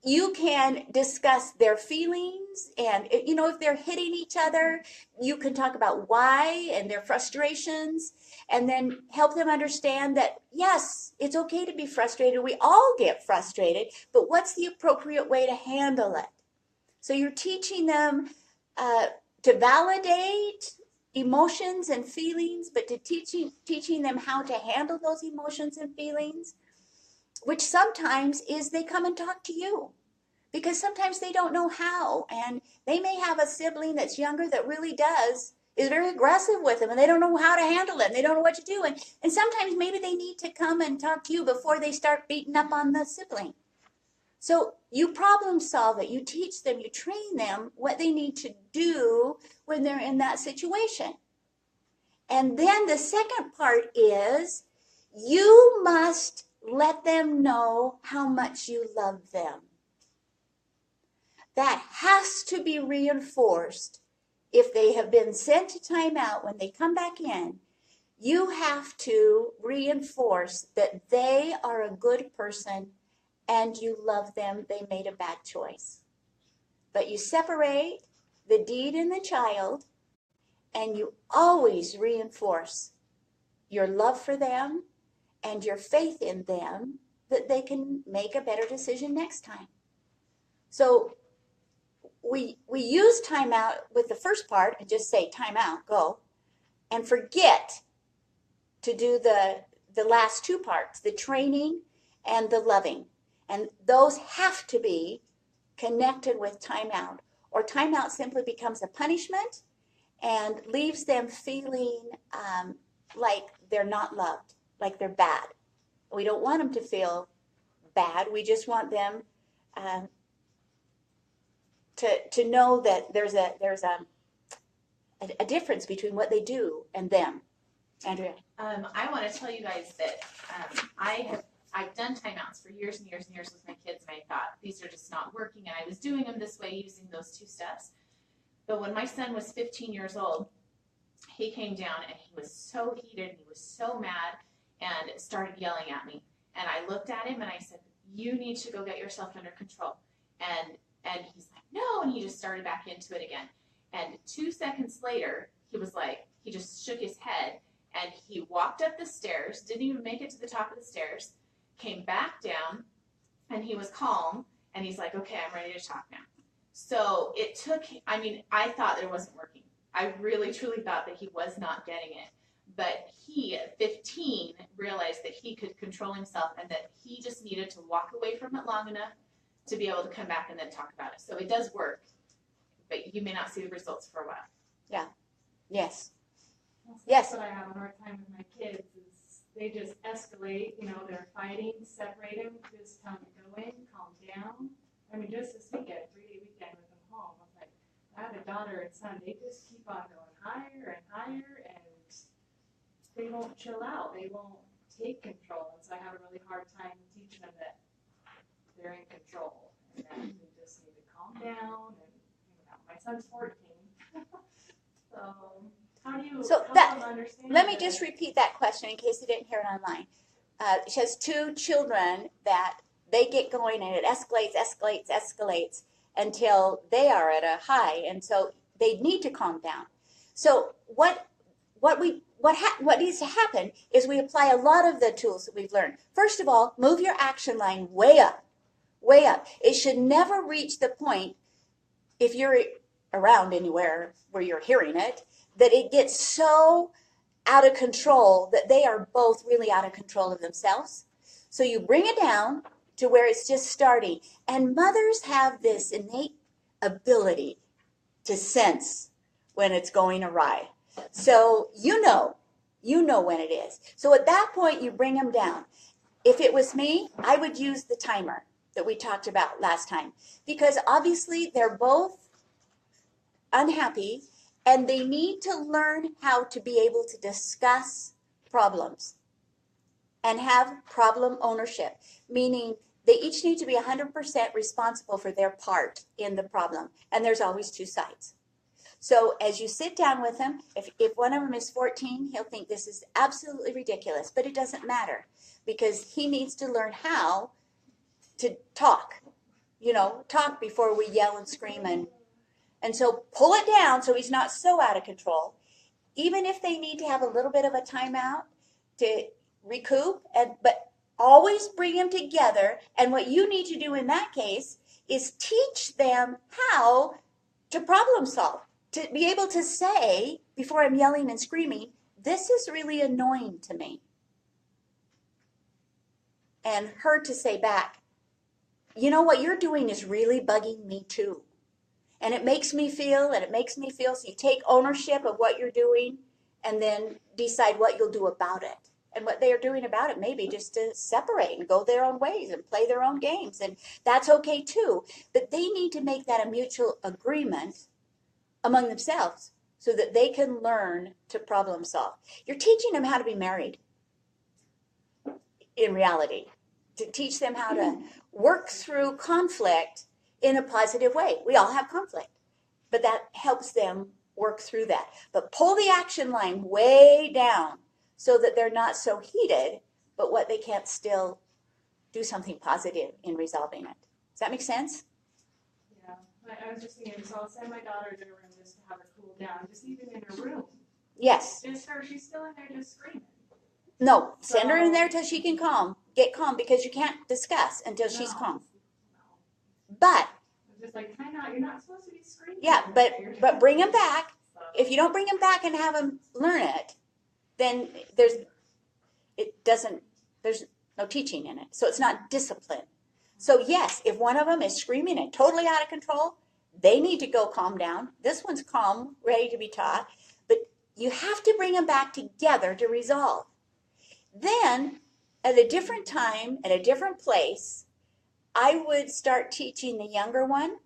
you can discuss their feelings, and if they're hitting each other, you can talk about why and their frustrations, and then help them understand that, yes, it's okay to be frustrated. We all get frustrated, but what's the appropriate way to handle it? So you're teaching them to validate emotions and feelings, but to teaching them how to handle those emotions and feelings, which sometimes is they come and talk to you because sometimes they don't know how, and they may have a sibling that's younger that really is very aggressive with them, and they don't know how to handle it, and they don't know what to do, and sometimes maybe they need to come and talk to you before they start beating up on the sibling. So you problem solve it, you teach them, you train them what they need to do when they're in that situation. And then the second part is you must let them know how much you love them. That has to be reinforced. If they have been sent to timeout, when they come back in, you have to reinforce that they are a good person and you love them. They made a bad choice. But you separate the deed and the child, and you always reinforce your love for them and your faith in them that they can make a better decision next time. So we use timeout with the first part and just say timeout, go, and forget to do the last two parts, the training and the loving. And those have to be connected with timeout, or timeout simply becomes a punishment and leaves them feeling like they're not loved, like they're bad. We don't want them to feel bad. We just want them to know that there's a difference between what they do and them. Andrea? I want to tell you guys that I've done timeouts for years and years and years with my kids, and I thought these are just not working, and I was doing them this way using those two steps. But when my son was 15 years old, he came down and he was so heated and he was so mad and started yelling at me. And I looked at him and I said, you need to go get yourself under control. And he's like, no, and he just started back into it again. And 2 seconds later, he was like, he just shook his head And he walked up the stairs, didn't even make it to the top of the stairs, came back down, and he was calm. And he's like, okay, I'm ready to talk now. So it took, I mean, I thought it wasn't working. I really, truly thought that he was not getting it. But he, at 15, realized that he could control himself and that he just needed to walk away from it long enough to be able to come back and then talk about it. So it does work, but you may not see the results for a while. Yes. That's Yes. what I have a hard time with my kids is they just escalate, they're fighting, separate them, just tell them to go in, calm down. I mean, just this weekend, 3-day weekend with them home, I was like, I have a daughter and son, they just keep on going higher and higher and they won't chill out, they won't take control. And so I have a really hard time teaching them that they're in control and that they just need to calm down and, my son's 14. So how do you So help that- them understand? Let me that just it's- repeat that question in case you didn't hear it online. She has 2 children that they get going and it escalates until they are at a high, and so they need to calm down. So what needs to happen is we apply a lot of the tools that we've learned. First of all, move your action line way up, way up. It should never reach the point, if you're around anywhere where you're hearing it, that it gets so out of control that they are both really out of control of themselves. So you bring it down to where it's just starting. And mothers have this innate ability to sense when it's going awry. So you know when it is. So at that point, you bring them down. If it was me, I would use the timer that we talked about last time, because obviously they're both unhappy and they need to learn how to be able to discuss problems and have problem ownership, meaning they each need to be 100% responsible for their part in the problem. And there's always 2 sides. So as you sit down with them, if one of them is 14, he'll think this is absolutely ridiculous, but it doesn't matter because he needs to learn how to talk, talk before we yell and scream. And so pull it down so he's not so out of control. Even if they need to have a little bit of a timeout to recoup, but always bring them together. And what you need to do in that case is teach them how to problem solve, to be able to say, before I'm yelling and screaming, this is really annoying to me. And her to say back, what you're doing is really bugging me too. And it makes me feel, so you take ownership of what you're doing and then decide what you'll do about it. And what they are doing about it may be just to separate and go their own ways and play their own games. And that's okay too. But they need to make that a mutual agreement among themselves so that they can learn to problem solve. You're teaching them how to be married in reality, to teach them how to work through conflict in a positive way. We all have conflict, but that helps them work through that. But pull the action line way down so that they're not so heated, but what they can't still do something positive in resolving it. Does that make sense? Yeah, I was just thinking, so I'll send my daughter to her room just to have her cool down, just even in her room. Yes. Just her, she's still in there just screaming. No, send her in there till she can get calm, because you can't discuss until she's No. calm. No. But, I'm just like, time out, you're not supposed to be screaming. yeah, but bring them back. So, If you don't bring them back and have them learn it, then there's no teaching in it. So it's not discipline. So yes, if one of them is screaming and totally out of control, they need to go calm down. This one's calm, ready to be taught, but you have to bring them back together to resolve. Then, at a different time, at a different place, I would start teaching the younger one,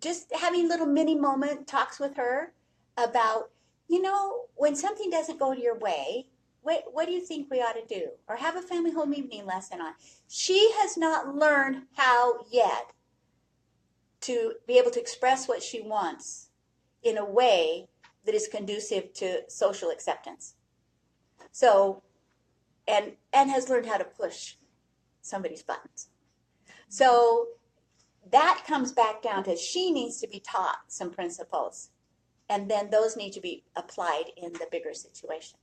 just having little mini moment talks with her about, when something doesn't go your way, what do you think we ought to do? Or have a family home evening lesson on. She has not learned how yet to be able to express what she wants in a way that is conducive to social acceptance. So, and has learned how to push somebody's buttons. So that comes back down to she needs to be taught some principles And then those need to be applied in the bigger situation.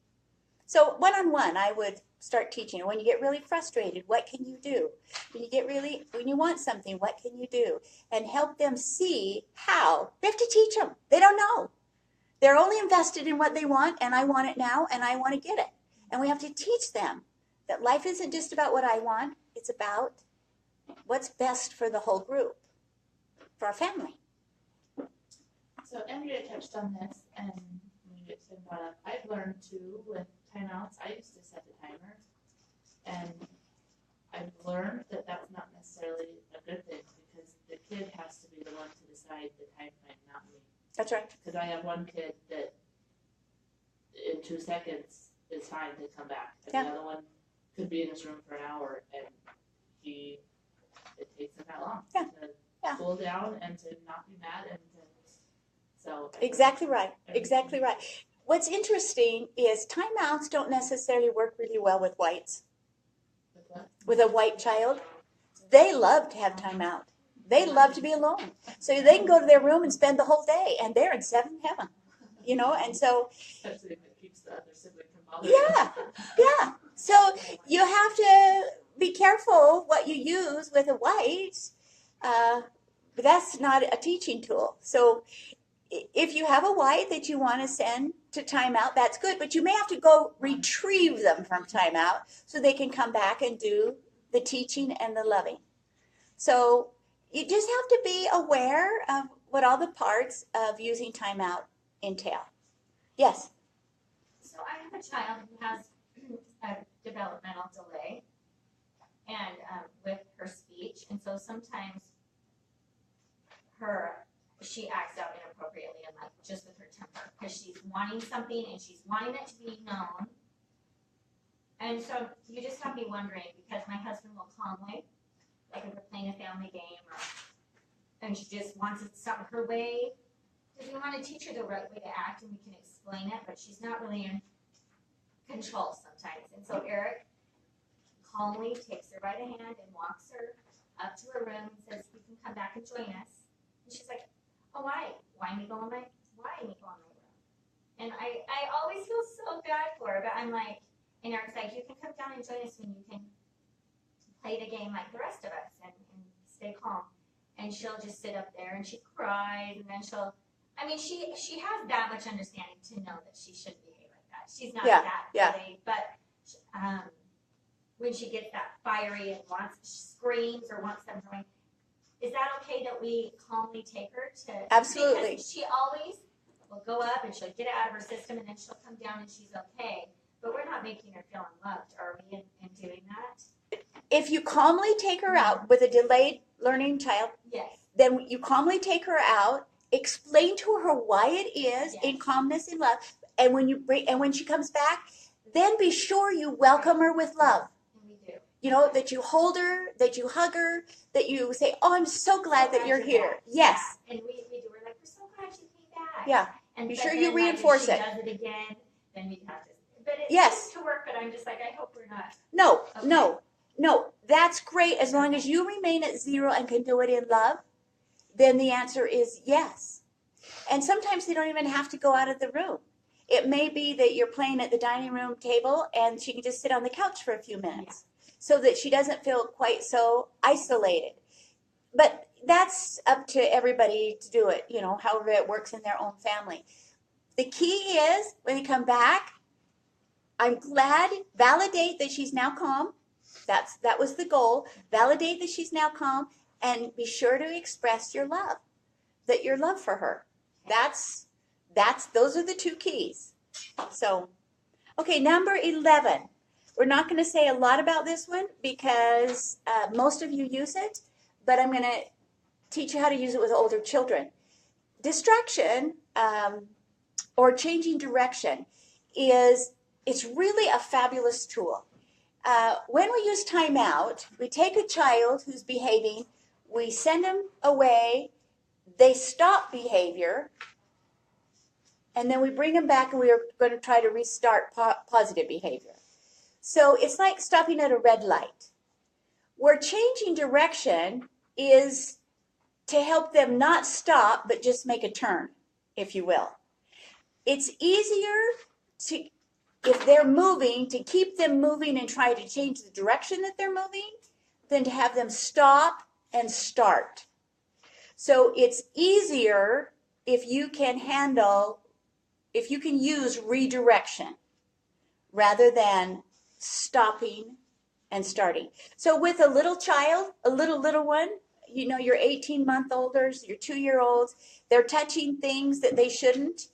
So one-on-one, I would start teaching. When you get really frustrated, what can you do? When you want something, what can you do? And help them see how. We have to teach them. They don't know. They're only invested in what they want, and I want it now, and I want to get it. And we have to teach them that life isn't just about what I want. It's about what's best for the whole group, for our family. So Andrea touched on this, and when it's been brought up, I've learned too with timeouts. I used to set the timer, and I've learned that that's not necessarily a good thing because the kid has to be the one to decide the time frame, not me. That's right. Because I have one kid that in 2 seconds is fine to come back, and Yeah. the other one could be in his room for an hour, and it takes him that long Yeah. to Yeah. cool down and to not be mad and to so. Exactly right. Exactly right. What's interesting is timeouts don't necessarily work really well with whites. With what? With a white child, they love to have timeout. They love to be alone. So they can go to their room and spend the whole day, and they're in seventh heaven, and so, Especially if it keeps the other sibling from bothering. yeah. So you have to be careful what you use with a white. But that's not a teaching tool. So if you have a white that you want to send to timeout, that's good. But you may have to go retrieve them from timeout so they can come back and do the teaching and the loving. So you just have to be aware of what all the parts of using timeout entail. Yes? So I have a child who has a developmental delay and with her speech, and so sometimes she acts out inappropriately and like just with her temper because she's wanting something and she's wanting it to be known. And so you just have me wondering because my husband will calmly, like if we're playing a family game and she just wants it something her way, because we want to teach her the right way to act and we can explain it, but she's not really in control sometimes. And so Eric calmly takes her by the hand and walks her up to her room and says, "You can come back and join us." And she's like, "Oh, why? Why me go in my room?" And I always feel so bad for her, but I'm like, and Eric's like, "You can come down and join us when you can play the game like the rest of us and stay calm." And she'll just sit up there and she cries and then she has that much understanding to know that she shouldn't behave like that. She's not that really, but when she gets that fiery and screams or wants them join, is that okay that we calmly take her to? Absolutely. Because she always will go up and she'll get it out of her system and then she'll come down and she's okay. But we're not making her feel unloved, are we, in doing that? If you calmly take her out with a delayed learning child, Yes. then you calmly take her out, explain to her why it is in calmness and love, and when she comes back, then be sure you welcome her with love. And we do. That you hold her, that you hug her, that you say, "Oh, I'm so glad that you're here." back. Yes. Yeah. And we do. We're like, "We're so glad you came back." Yeah. And Be but sure then, you like, reinforce if it. she does it again, then we have to. But it Yes. seems to work. But I'm just like, I hope we're not. No, Okay. no. That's great. As long as you remain at 0 and can do it in love, then the answer is yes. And sometimes they don't even have to go out of the room. It may be that you're playing at the dining room table and she can just sit on the couch for a few minutes so that she doesn't feel quite so isolated. But that's up to everybody to do it, however it works in their own family. The key is when you come back, I'm glad, validate that she's now calm. That was the goal. Validate that she's now calm and be sure to express your love, that your love for her. Those are the two keys. So, okay, number 11. We're not going to say a lot about this one because most of you use it, but I'm going to teach you how to use it with older children. Distraction or changing direction it's really a fabulous tool. When we use timeout, we take a child who's behaving, we send them away, they stop behavior, and then we bring them back and we are going to try to restart positive behavior. So it's like stopping at a red light. Where changing direction is to help them not stop, but just make a turn, if you will. it's easier to, if they're moving, to keep them moving and try to change the direction that they're moving than to have them stop and start. So it's easier if you can use redirection rather than stopping and starting. So with a little child, a little one, you know, your 18-month-olders, your 2-year-olds, they're touching things that they shouldn't.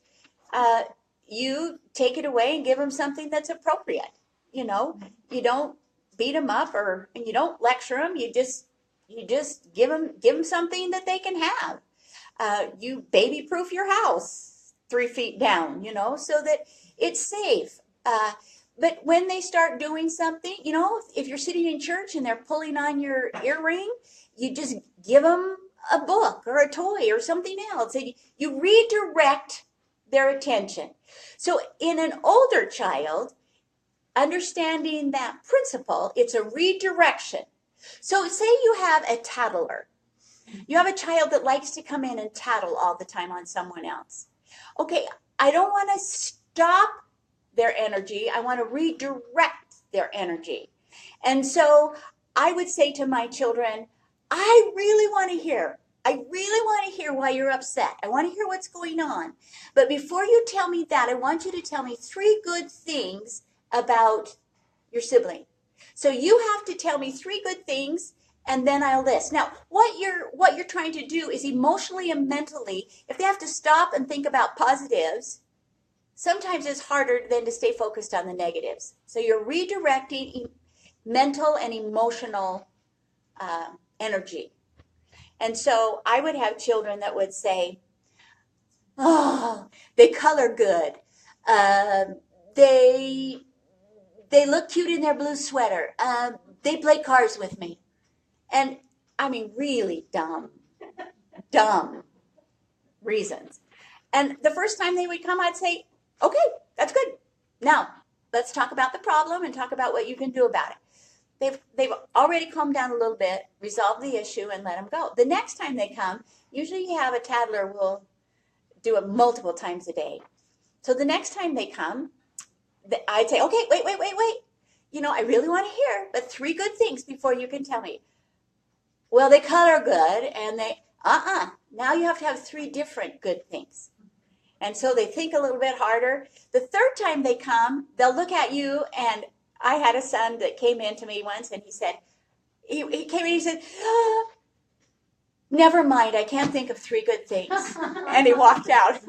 You take it away and give them something that's appropriate. You know, you don't beat them up and you don't lecture them. You just give them something that they can have. You baby-proof your house 3 feet down, you know, so that it's safe. But when they start doing something, you know, if you're sitting in church and they're pulling on your earring, you just give them a book or a toy or something else. And you redirect their attention. So in an older child, understanding that principle, it's a redirection. So say you have a tattler. You have a child that likes to come in and tattle all the time on someone else. Okay, I don't want to stop their energy. I want to redirect their energy. And so I would say to my children, I really want to hear why you're upset. I want to hear what's going on. But before you tell me that, I want you to tell me 3 good things about your sibling. So you have to tell me 3 good things, and then I'll list. Now, what you're trying to do is emotionally and mentally, if they have to stop and think about positives, sometimes it's harder than to stay focused on the negatives. So you're redirecting mental and emotional energy. And so I would have children that would say, oh, they color good. They look cute in their blue sweater. They play cards with me. And I mean, really dumb reasons. And the first time they would come, I'd say, okay, that's good. Now, let's talk about the problem and talk about what you can do about it. They've already calmed down a little bit, resolved the issue, and let them go. The next time they come, usually you have a tattler will do it multiple times a day. So the next time they come, I'd say, okay, wait. You know, I really want to hear, but 3 good things before you can tell me. Well, they color good, and they, now you have to have 3 different good things. And so they think a little bit harder. The third time they come, they'll look at you, and I had a son that came in to me once, and he said, he came in and he said, never mind, I can't think of 3 good things. And he walked out.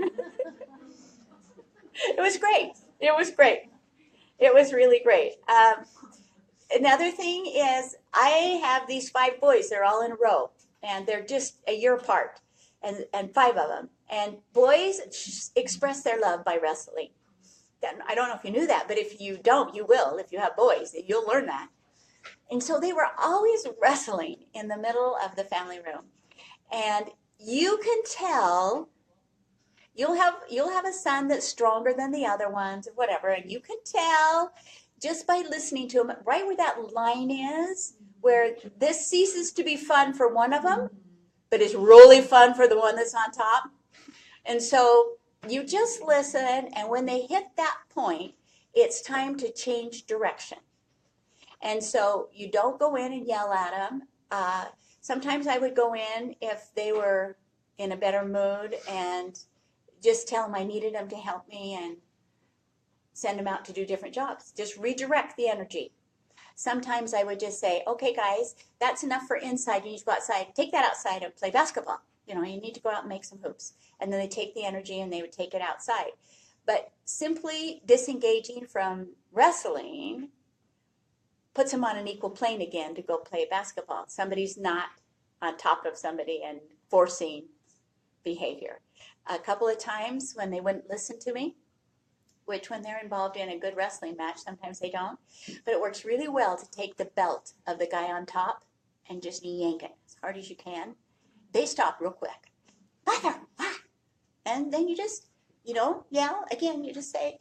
It was great. It was really great. Another thing is I have these 5 boys. They're all in a row, and they're just a year apart, and 5 of them. And boys express their love by wrestling. I don't know if you knew that, but if you don't, you will. If you have boys, you'll learn that. And so they were always wrestling in the middle of the family room. And you can tell, you'll have a son that's stronger than the other ones or whatever, and you can tell just by listening to him, right where that line is, where this ceases to be fun for one of them, but it's really fun for the one that's on top. And so you just listen, and when they hit that point, it's time to change direction. And so you don't go in and yell at them. Sometimes I would go in if they were in a better mood and just tell them I needed them to help me and send them out to do different jobs. Just redirect the energy. Sometimes I would just say, okay, guys, that's enough for inside. You need to go outside. Take that outside and play basketball. You know, you need to go out and make some hoops. And then they take the energy and they would take it outside. But simply disengaging from wrestling puts them on an equal plane again to go play basketball. Somebody's not on top of somebody and forcing behavior. A couple of times when they wouldn't listen to me, which when they're involved in a good wrestling match, sometimes they don't, but it works really well to take the belt of the guy on top and just yank it as hard as you can. They stop real quick. Mother, ah! And then you just, yell. Again, you just say,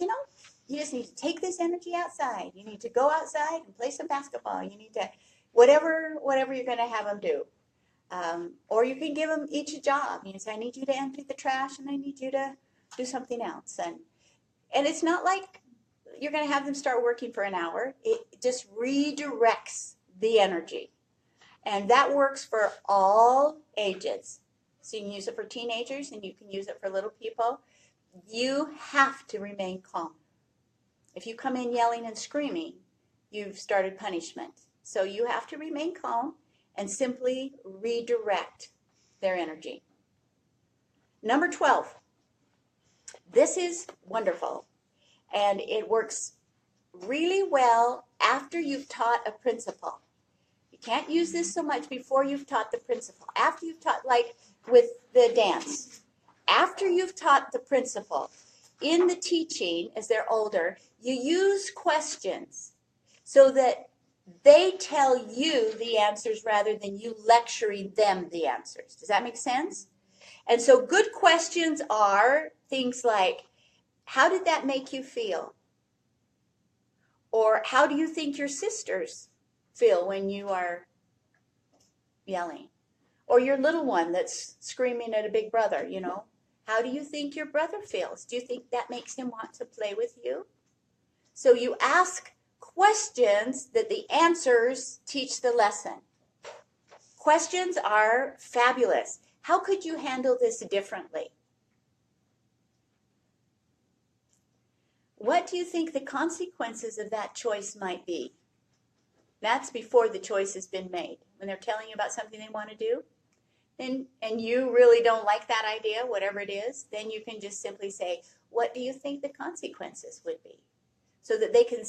you just need to take this energy outside. You need to go outside and play some basketball. You need to, whatever you're going to have them do. Or you can give them each a job. You say, I need you to empty the trash, and I need you to do something else. And it's not like you're going to have them start working for an hour. It just redirects the energy. And that works for all ages. So you can use it for teenagers and you can use it for little people. You have to remain calm. If you come in yelling and screaming, you've started punishment. So you have to remain calm and simply redirect their energy. Number 12. This is wonderful. And it works really well after you've taught a principle. You can't use this so much before you've taught the principle. After you've taught, like with the dance, after you've taught the principle, in the teaching, as they're older, you use questions so that they tell you the answers rather than you lecturing them the answers. Does that make sense? And so good questions are things like, how did that make you feel? Or how do you think your sisters feel when you are yelling? Or your little one that's screaming at a big brother, you know? How do you think your brother feels? Do you think that makes him want to play with you? So you ask questions that the answers teach the lesson. Questions are fabulous. How could you handle this differently? What do you think the consequences of that choice might be? That's before the choice has been made. When they're telling you about something they want to do, and you really don't like that idea, whatever it is, then you can just simply say, what do you think the consequences would be? So that they can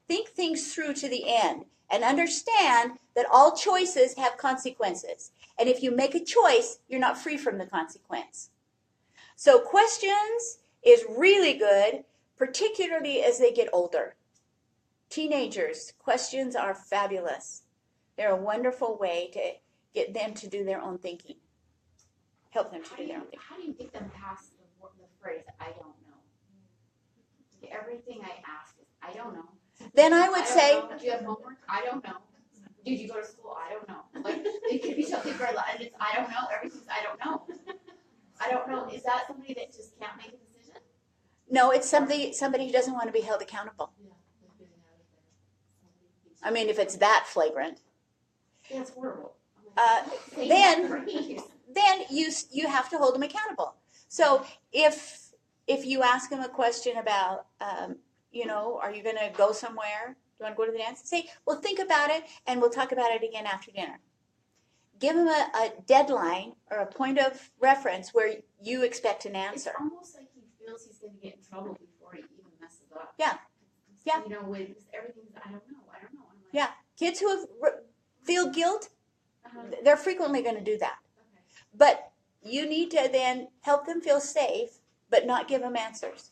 think things through to the end and understand that all choices have consequences. And if you make a choice, you're not free from the consequence. So questions is really good, particularly as they get older. Teenagers, questions are fabulous. They're a wonderful way to get them to do their own thinking. Help them to do their own thinking. How do you get them past the phrase, I don't know? Everything I ask is, I don't know. Then I would I don't say, know. Do you have homework? I don't know. Did you go to school? I don't know. Like, it could be something for and it's, I don't know. Everything's, I don't know. I don't know. Is that somebody that just can't make a decision? no, it's somebody who doesn't want to be held accountable. I mean, if it's that flagrant. That's horrible. Then you have to hold them accountable. So if you ask them a question about, you know, are you going to go somewhere? Do you want to go to the dance? Say, well, think about it, and we'll talk about it again after dinner. Give them a deadline or a point of reference where you expect an answer. It's almost like he feels he's going to get in trouble before he even messes up. Yeah. Yeah. You know, with everything's, I don't know. I'm like, Yeah. Kids who feel guilt, they're frequently going to do that. Okay. But you need to then help them feel safe, but not give them answers.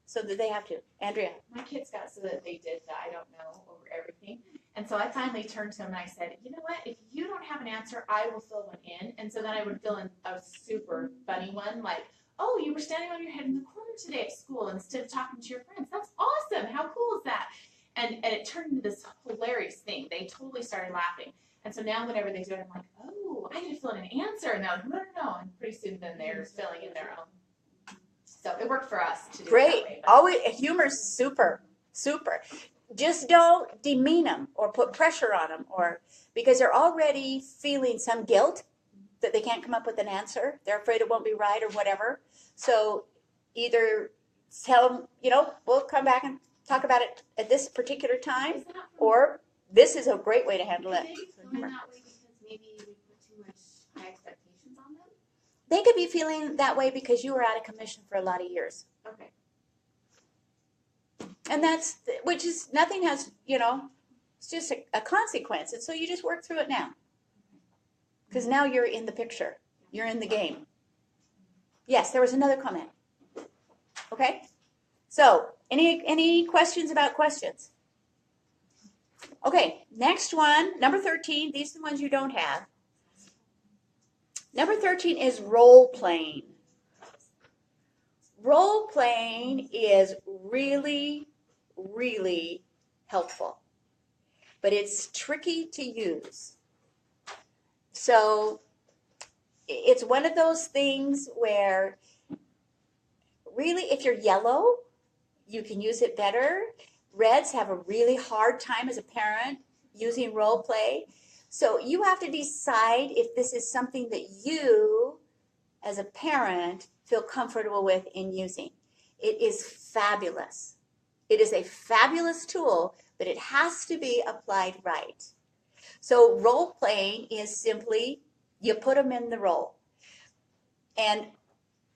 So that they have to. Andrea. My kids got so that they did the I don't know over everything. And so I finally turned to them and I said, you know what, if you don't have an answer, I will fill one in. And so then I would fill in a super funny one like, oh, you were standing on your head in the corner today at school instead of talking to your friends. That's awesome. How cool is that? And it turned into this hilarious thing. They totally started laughing. And so now whenever they do it, I'm like, oh, I need to fill in an answer. And they're like, no. And pretty soon then they're filling in their own. So it worked for us to do it Great. that way. Always, humor's super. Just don't demean them or put pressure on them, or because they're already feeling some guilt that they can't come up with an answer. They're afraid it won't be right or whatever. So either tell them, you know, we'll come back and talk about it at this particular time, Is that from, or this is a great way to handle it. Could they be feeling that way because maybe we put too much high expectations on them? They could be feeling that way because you were out of commission for a lot of years. Okay. And that's, which is, nothing has, you know, it's just a consequence. And so you just work through it now. Because now you're in the picture. You're in the game. Yes, there was another comment. Okay? So, any questions about questions? Okay, next one, number 13. These are the ones you don't have. Number 13 is role playing. Role playing is really, really helpful, but it's tricky to use. So it's one of those things where really, if you're yellow, you can use it better. Reds have a really hard time as a parent using role play. So you have to decide if this is something that you, as a parent, feel comfortable with in using. It is fabulous. It is a fabulous tool, but it has to be applied right. So role playing is simply you put them in the role. And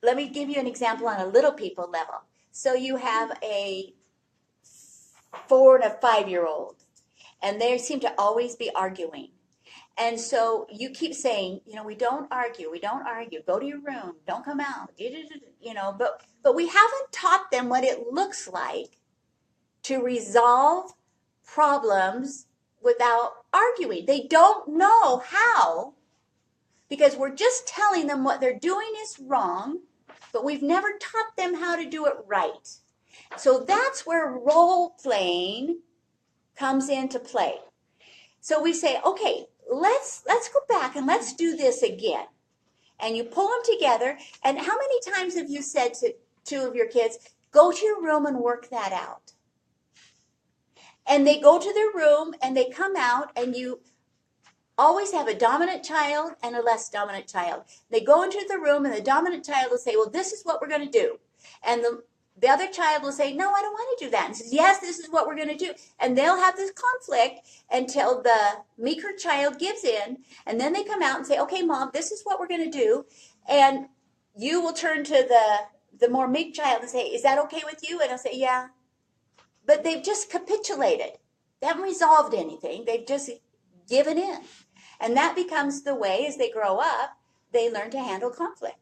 let me give you an example on a little people level. So you have a 4 and a 5-year-old, and they seem to always be arguing. And so you keep saying, we don't argue, go to your room, don't come out, but we haven't taught them what it looks like to resolve problems without arguing. They don't know how, because we're just telling them what they're doing is wrong, but we've never taught them how to do it right. So that's where role playing comes into play. So we say, okay, let's go back and let's do this again. And you pull them together. And how many times have you said to 2 of your kids, go to your room and work that out? And they go to their room and they come out, and you always have a dominant child and a less dominant child. They go into the room and the dominant child will say, well, this is what we're going to do. And the other child will say, no, I don't want to do that. And says, yes, this is what we're going to do. And they'll have this conflict until the meeker child gives in. And then they come out and say, okay, Mom, this is what we're going to do. And you will turn to the more meek child and say, is that okay with you? And I'll say, yeah. But they've just capitulated. They haven't resolved anything. They've just given in. And that becomes the way, as they grow up, they learn to handle conflict.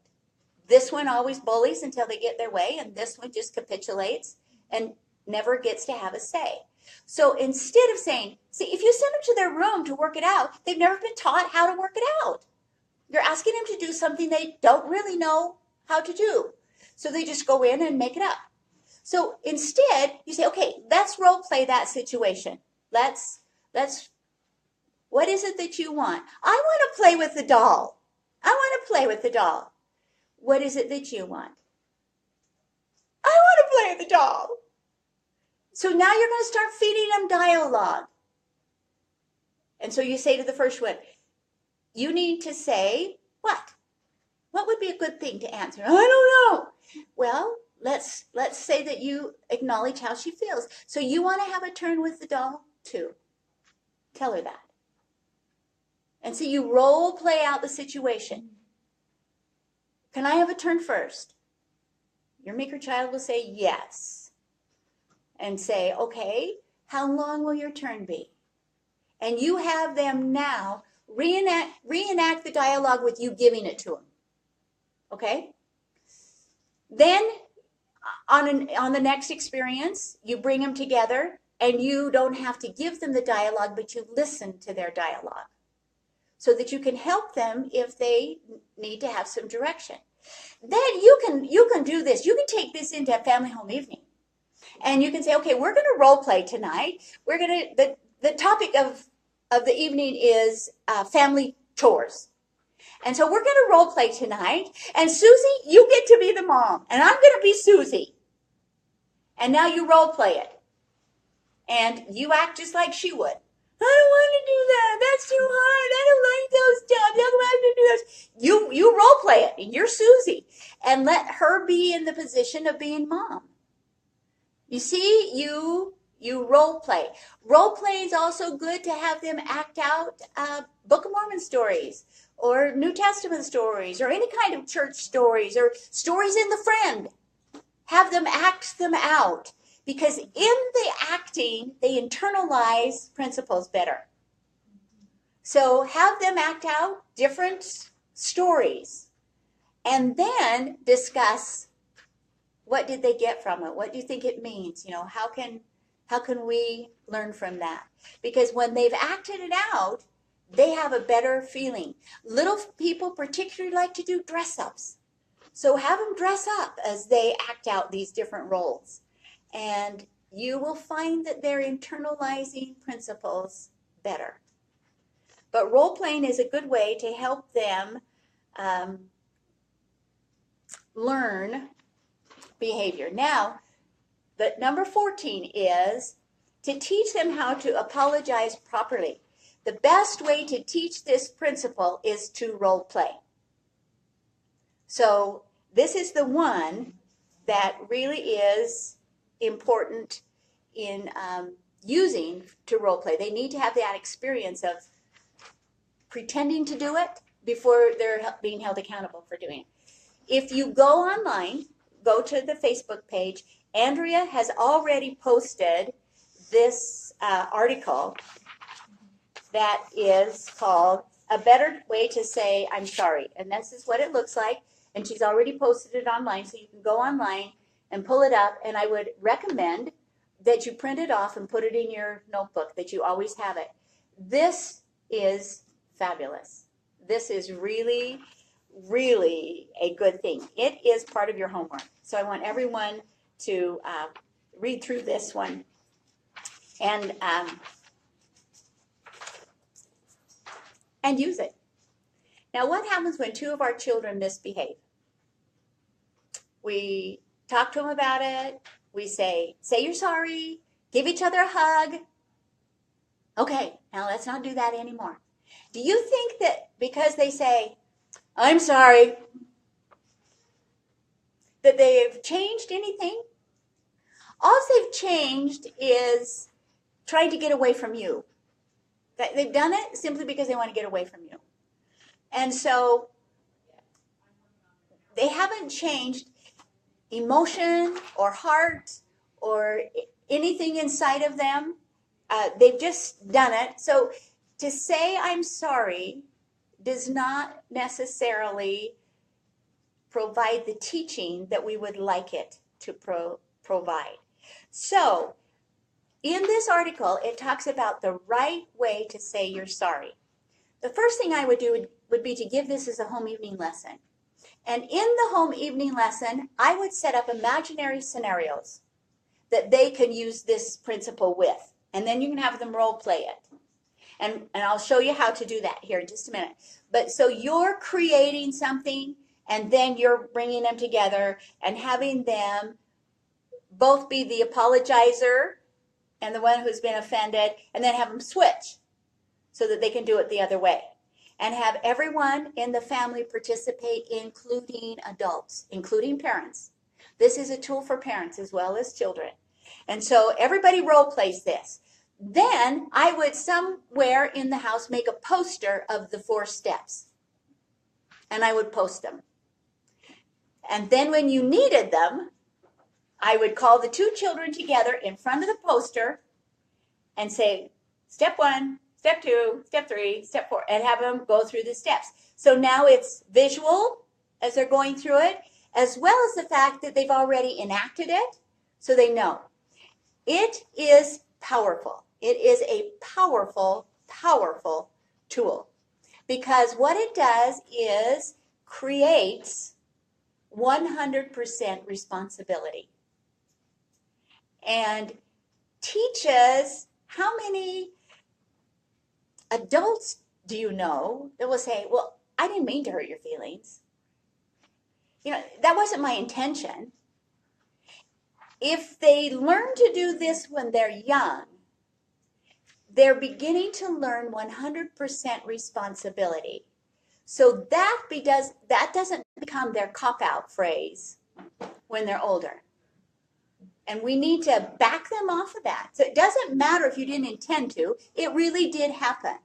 This one always bullies until they get their way, and this one just capitulates and never gets to have a say. So instead of saying, see, if you send them to their room to work it out, they've never been taught how to work it out. You're asking them to do something they don't really know how to do. So they just go in and make it up. So instead, you say, okay, let's role play that situation. Let's what is it that you want? I want to play with the doll. I want to play with the doll. What is it that you want? I want to play with the doll. So now you're going to start feeding them dialogue. And so you say to the first one, you need to say what? What would be a good thing to answer? I don't know. Well, let's say that you acknowledge how she feels. So you want to have a turn with the doll too. Tell her that. And so you role play out the situation. Can I have a turn first? Your meeker child will say yes. And say, okay, how long will your turn be? And you have them now reenact the dialogue with you giving it to them. Okay? Then on the next experience, you bring them together, and you don't have to give them the dialogue, but you listen to their dialogue so that you can help them if they need to have some direction. Then you can do this. You can take this into a family home evening. And you can say, okay, we're going to role play tonight. We're going to, the topic of the evening is family chores. And so we're going to role play tonight. And Susie, you get to be the mom. And I'm going to be Susie. And now you role play it. And you act just like she would. I don't want to do that. That's too hard. I don't like those jobs. I don't want to do those. You role play it. And you're Susie. And let her be in the position of being mom. You see, you role play. Role play is also good to have them act out Book of Mormon stories or New Testament stories or any kind of church stories or stories in the Friend. Have them act them out. Because in the acting, they internalize principles better. So have them act out different stories and then discuss what did they get from it? What do you think it means? How can we learn from that? Because when they've acted it out, they have a better feeling. Little people particularly like to do dress-ups. So have them dress up as they act out these different roles. And you will find that they're internalizing principles better. But role-playing is a good way to help them learn behavior. Now, the number 14 is to teach them how to apologize properly. The best way to teach this principle is to role play. So this is the one that really is important in using to role play. They need to have that experience of pretending to do it before they're being held accountable for doing it. If you go online, go to the Facebook page, Andrea has already posted this article that is called A Better Way to Say I'm Sorry. And this is what it looks like. And she's already posted it online, so you can go online and pull it up. And I would recommend that you print it off and put it in your notebook, that you always have it. This is fabulous. This is really, really a good thing. It is part of your homework. So I want everyone to read through this one and use it. Now, what happens when two of our children misbehave? We talk to them about it. We say you're sorry, give each other a hug. Okay, now let's not do that anymore. Do you think that because they say, I'm sorry, that they've changed anything? All they've changed is trying to get away from you. They've done it simply because they want to get away from you. And so they haven't changed emotion or heart or anything inside of them. They've just done it. So to say I'm sorry does not necessarily provide the teaching that we would like it to provide. So in this article, it talks about the right way to say you're sorry. The first thing I would do would be to give this as a home evening lesson. And in the home evening lesson, I would set up imaginary scenarios that they can use this principle with. And then you can have them role play it. And I'll show you how to do that here in just a minute. But so you're creating something, and then you're bringing them together and having them both be the apologizer and the one who's been offended, and then have them switch so that they can do it the other way. And have everyone in the family participate, including adults, including parents. This is a tool for parents as well as children. And so everybody role plays this. Then I would somewhere in the house make a poster of the 4 steps. And I would post them. And then when you needed them, I would call the 2 children together in front of the poster and say, step 1, step 2, step 3, step 4, and have them go through the steps. So now it's visual as they're going through it, as well as the fact that they've already enacted it, so they know. It is powerful. It is a powerful, powerful tool, because what it does is creates 100% responsibility and teaches how many adults do you know that will say, well, I didn't mean to hurt your feelings. You know, that wasn't my intention. If they learn to do this when they're young, they're beginning to learn 100% responsibility. So that doesn't become their cop-out phrase when they're older. And we need to back them off of that. So it doesn't matter if you didn't intend to. It really did happen.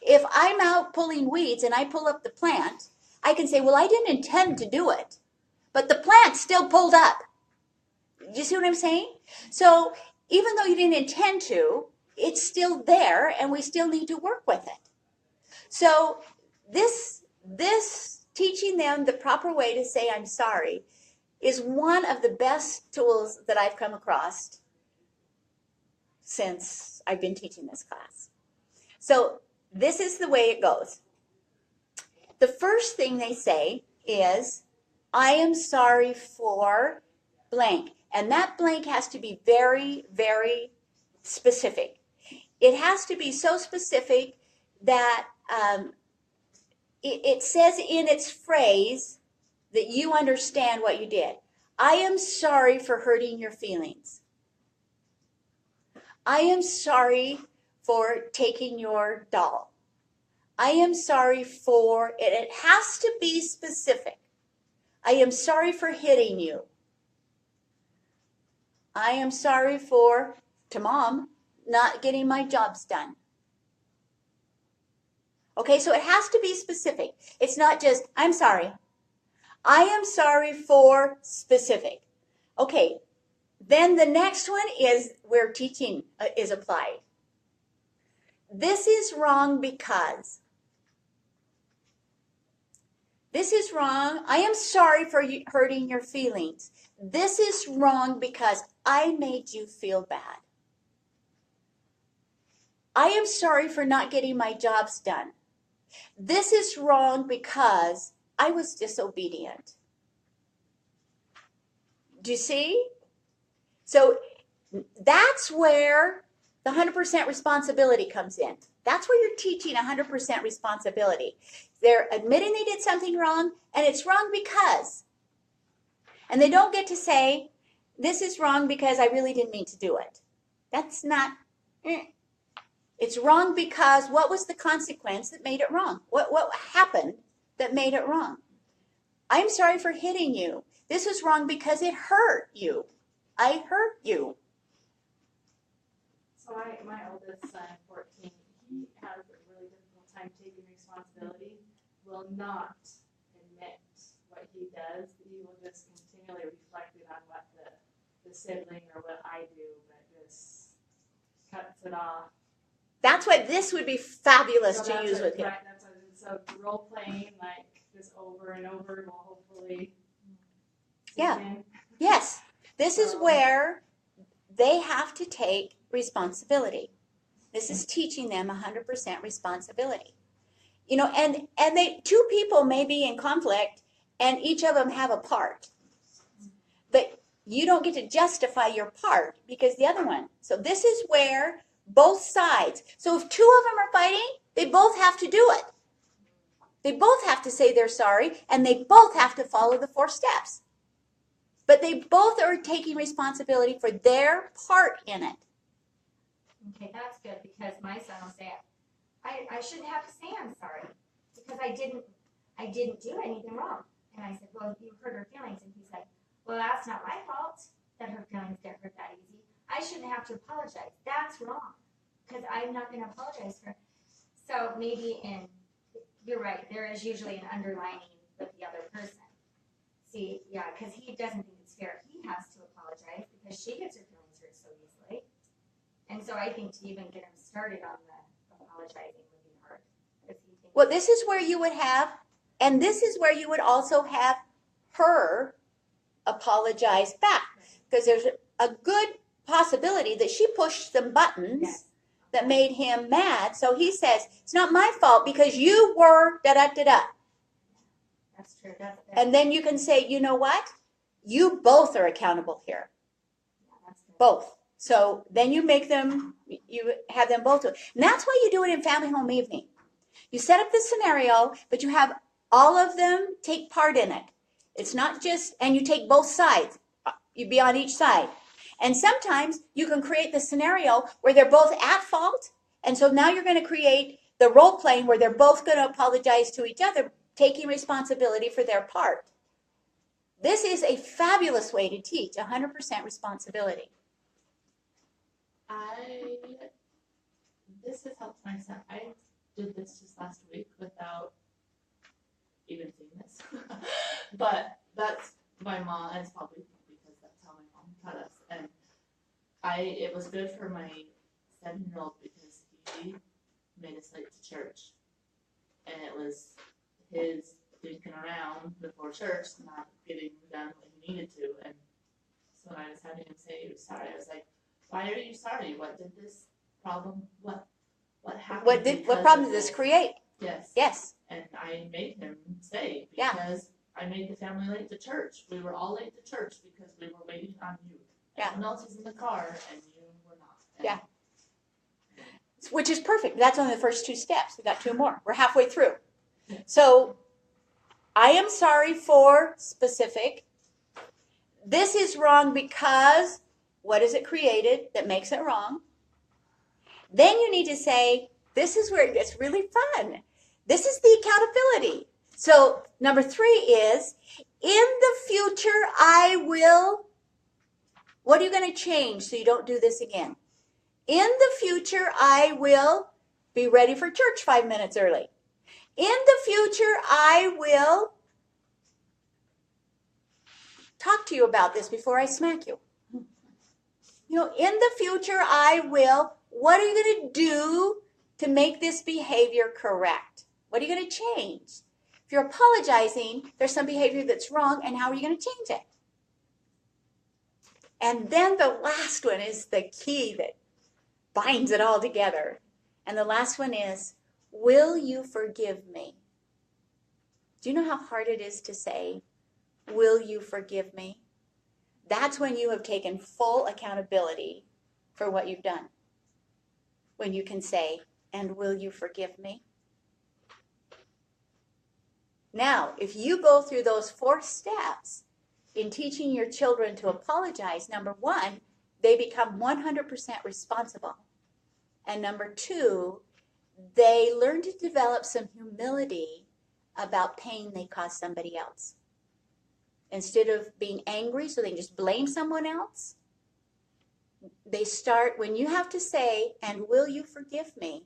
If I'm out pulling weeds and I pull up the plant, I can say, well, I didn't intend to do it, but the plant still pulled up. Do you see what I'm saying? So even though you didn't intend to, it's still there, and we still need to work with it. So this teaching them the proper way to say I'm sorry is one of the best tools that I've come across since I've been teaching this class. So this is the way it goes. The first thing they say is, I am sorry for blank. And that blank has to be very, very specific. It has to be so specific that it says in its phrase that you understand what you did. I am sorry for hurting your feelings. I am sorry for taking your doll. I am sorry for it. It has to be specific. I am sorry for hitting you. I am sorry for, to Mom, not getting my jobs done. Okay, so it has to be specific. It's not just, I'm sorry. I am sorry for specific. Okay, then the next one is where teaching is applied. This is wrong because. This is wrong. I am sorry for hurting your feelings. This is wrong because I made you feel bad. I am sorry for not getting my jobs done. This is wrong because I was disobedient. Do you see? So that's where the 100% responsibility comes in. That's where you're teaching 100% responsibility. They're admitting they did something wrong, and it's wrong because. And they don't get to say, this is wrong because I really didn't mean to do it. That's not, It's wrong because what was the consequence that made it wrong? What happened that made it wrong? I'm sorry for hitting you. This is wrong because it hurt you. I hurt you. So my oldest son, 14, he has a really difficult time taking responsibility, will not admit what he does. He will just continually reflect it on what the sibling or what I do, but just cuts it off. That's why this would be fabulous So to that's use what- with him. right, that's what, so role playing like this over and over will hopefully. Yeah. sink in. Yes, this is where they have to take responsibility. This is teaching them 100% responsibility. You know, and they two people may be in conflict and each of them have a part. But you don't get to justify your part because the other one. So this is where both sides. So if two of them are fighting, they both have to do it. They both have to say they're sorry and they both have to follow the 4 steps. But they both are taking responsibility for their part in it. Okay, that's good because my son will say, I shouldn't have to say I'm sorry because I didn't do anything wrong. And I said, well, you hurt her feelings. And he's like, well, that's not my fault that her feelings get hurt that easy. I shouldn't have to apologize. That's wrong because I'm not going to apologize for her. So maybe you're right, there is usually an underlining with the other person. See, yeah, because he doesn't think it's fair. He has to apologize because she gets her feelings hurt so easily. And so I think to even get him started on the apologizing would be hard. Well, this is where you would have, and this is where you would also have her apologize back. Because there's a good possibility that she pushed some buttons that made him mad. So he says, it's not my fault because you were da-da-da-da. That's true. That's And then you can say, you know what? You both are accountable here. that's good. Both. So then you have them both do it. And that's why you do it in family home evening. You set up the scenario, but you have all of them take part in it. It's not just, and you take both sides. You be on each side. And sometimes you can create the scenario where they're both at fault. And so now you're going to create the role playing where they're both going to apologize to each other, taking responsibility for their part. This is a fabulous way to teach 100% responsibility. This has helped my son. I did this just last week without even seeing this. But that's my mom, and it's probably because that's how my mom taught us. And it was good for my 7-year-old because he made us late to church. And it was his dinking around before church, not getting done what he needed to. And so when I was having him say he was sorry, I was like, why are you sorry? What did this problem, what happened? What because problem of did this this? create? Yes. Yes. And I made him say, Yeah. because I made the family late to church. We were all late to church because we were waiting on you. Yeah. Everyone else was in the car and you were not. And Yeah. Which is perfect. That's only the first 2 steps. We got 2 more. We're halfway through. So I am sorry for specific. this is wrong because what is it created that makes it wrong? Then you need to say, this is where it gets really fun. This is the accountability. So number 3 is, in the future, I will, what are you going to change so you don't do this again? In the future, I will be ready for church 5 minutes early. In the future, I will talk to you about this before I smack you. You know, in the future, I will, what are you going to do to make this behavior correct? What are you going to change? If you're apologizing, there's some behavior that's wrong, and how are you going to change it? And then the last one is the key that binds it all together. And the last one is, will you forgive me? Do you know how hard it is to say, will you forgive me? That's when you have taken full accountability for what you've done. When you can say, and will you forgive me? Now, if you go through those 4 steps in teaching your children to apologize, number 1, they become 100% responsible. And number 2, they learn to develop some humility about pain they caused somebody else. Instead of being angry so they can just blame someone else, they start, when you have to say, and will you forgive me,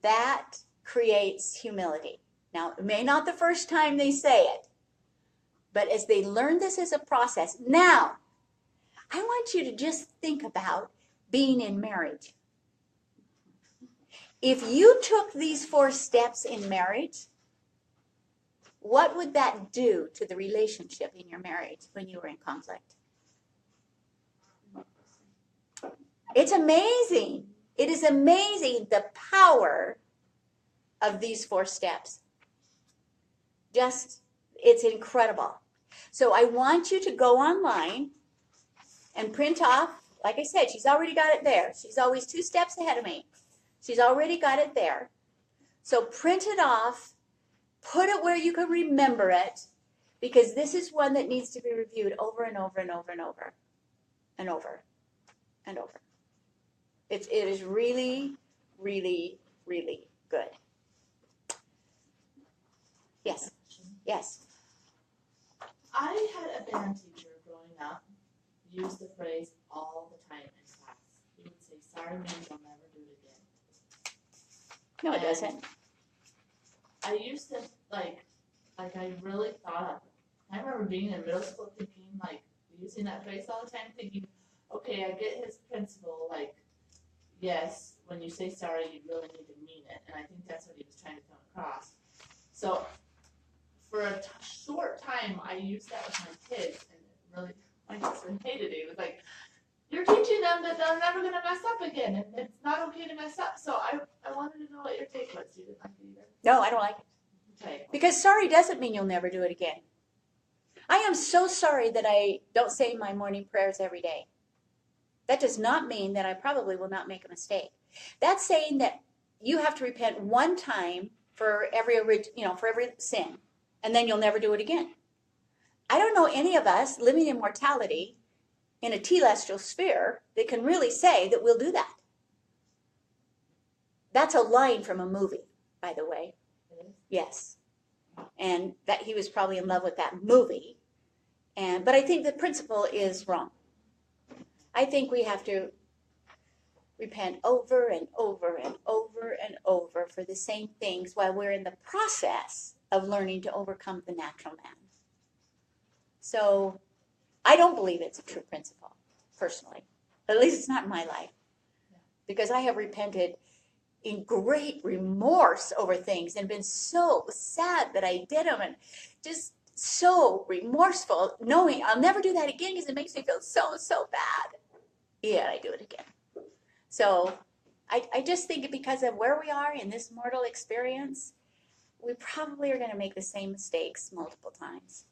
that creates humility. Now, it may not the first time they say it, but as they learn this as a process, now, I want you to just think about being in marriage. If you took these 4 steps in marriage, what would that do to the relationship in your marriage when you were in conflict? It's amazing. It is amazing the power of these 4 steps. Just, it's incredible. So I want you to go online and print off, like I said, she's already got it there. She's always 2 steps ahead of me. She's already got it there. So print it off, put it where you can remember it, because this is one that needs to be reviewed over and over and over and over and over and over. It is really, really, really good. Yes, yes. I had a band teacher growing up use the phrase all the time in class. He would say, sorry means I'll never do it again. No, it doesn't. I used to, like I really thought of it. I remember being in middle school thinking, like, using that phrase all the time, thinking, okay, I get his principle, like, yes, when you say sorry, you really need to mean it. And I think that's what he was trying to come across. So for a short time, I used that with my kids, and it really, my husband hated it. He was like, you're teaching them that they're never going to mess up again, and it's not okay to mess up. So I wanted to know what your take was. You didn't like it either? No, I don't like it. Okay. Because sorry doesn't mean you'll never do it again. I am so sorry that I don't say my morning prayers every day. That does not mean that I probably will not make a mistake. That's saying that you have to repent one time for every sin, and then you'll never do it again. I don't know any of us living in mortality in a telestial sphere that can really say that we'll do that. That's a line from a movie, by the way. Yes. And that he was probably in love with that movie. But I think the principle is wrong. I think we have to repent over and over and over and over for the same things while we're in the process of learning to overcome the natural man. So I don't believe it's a true principle, personally. At least it's not in my life. Because I have repented in great remorse over things and been so sad that I did them, and just so remorseful, knowing I'll never do that again because it makes me feel so, so bad. Yeah, I do it again. So I just think because of where we are in this mortal experience, we probably are going to make the same mistakes multiple times.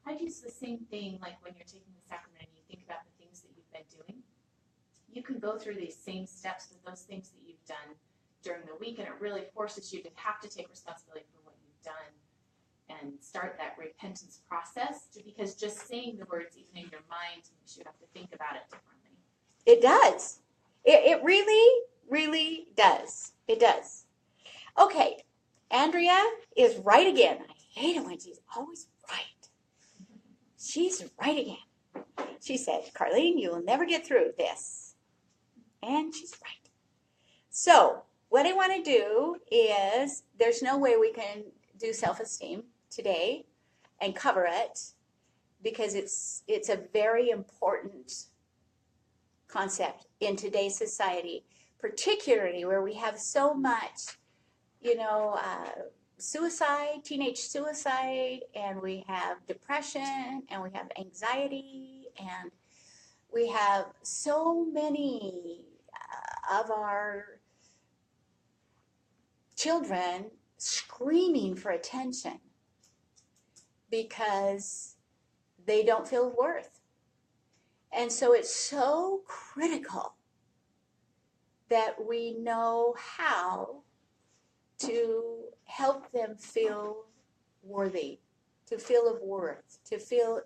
I use the same thing like when you're taking the sacrament and you think about the things that you've been doing. You can go through these same steps with those things that you've done during the week, and it really forces you to have to take responsibility for what you've done. And and start that repentance process, because just saying the words even in your mind makes you have to think about it differently. It does. It really, really does. It does. Okay, Andrea is right again. I hate it when she's always right. She's right again. She said, Carlene, you will never get through this. And she's right. So what I want to do is, there's no way we can do self-esteem today and cover it, because it's a very important concept in today's society, particularly where we have so much, suicide, teenage suicide, and we have depression, and we have anxiety, and we have so many of our children screaming for attention because they don't feel worth. And so it's so critical that we know how to help them feel worthy, to feel of worth, to feel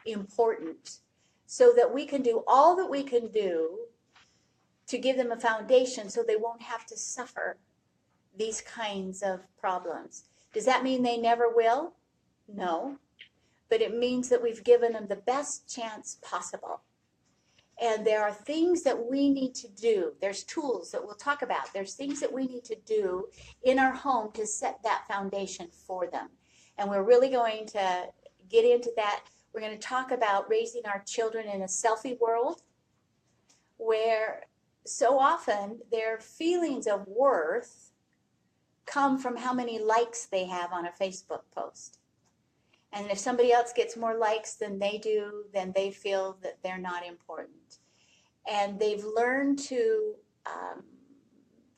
important, so that we can do all that we can do to give them a foundation so they won't have to suffer these kinds of problems. Does that mean they never will? No. But it means that we've given them the best chance possible. And there are things that we need to do. There's tools that we'll talk about. There's things that we need to do in our home to set that foundation for them. And we're really going to get into that. We're going to talk about raising our children in a selfie world, where so often their feelings of worth come from how many likes they have on a Facebook post. And if somebody else gets more likes than they do, then they feel that they're not important. And they've learned to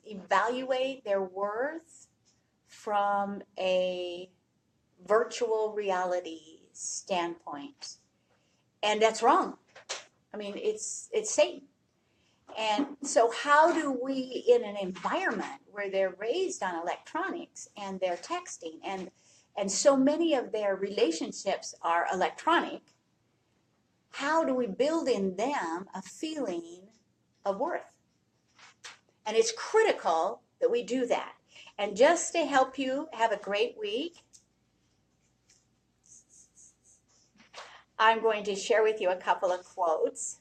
evaluate their worth from a virtual reality standpoint. And that's wrong. I mean, it's Satan. And so how do we, in an environment where they're raised on electronics and they're texting, and so many of their relationships are electronic, how do we build in them a feeling of worth? And it's critical that we do that. And just to help you have a great week, I'm going to share with you a couple of quotes.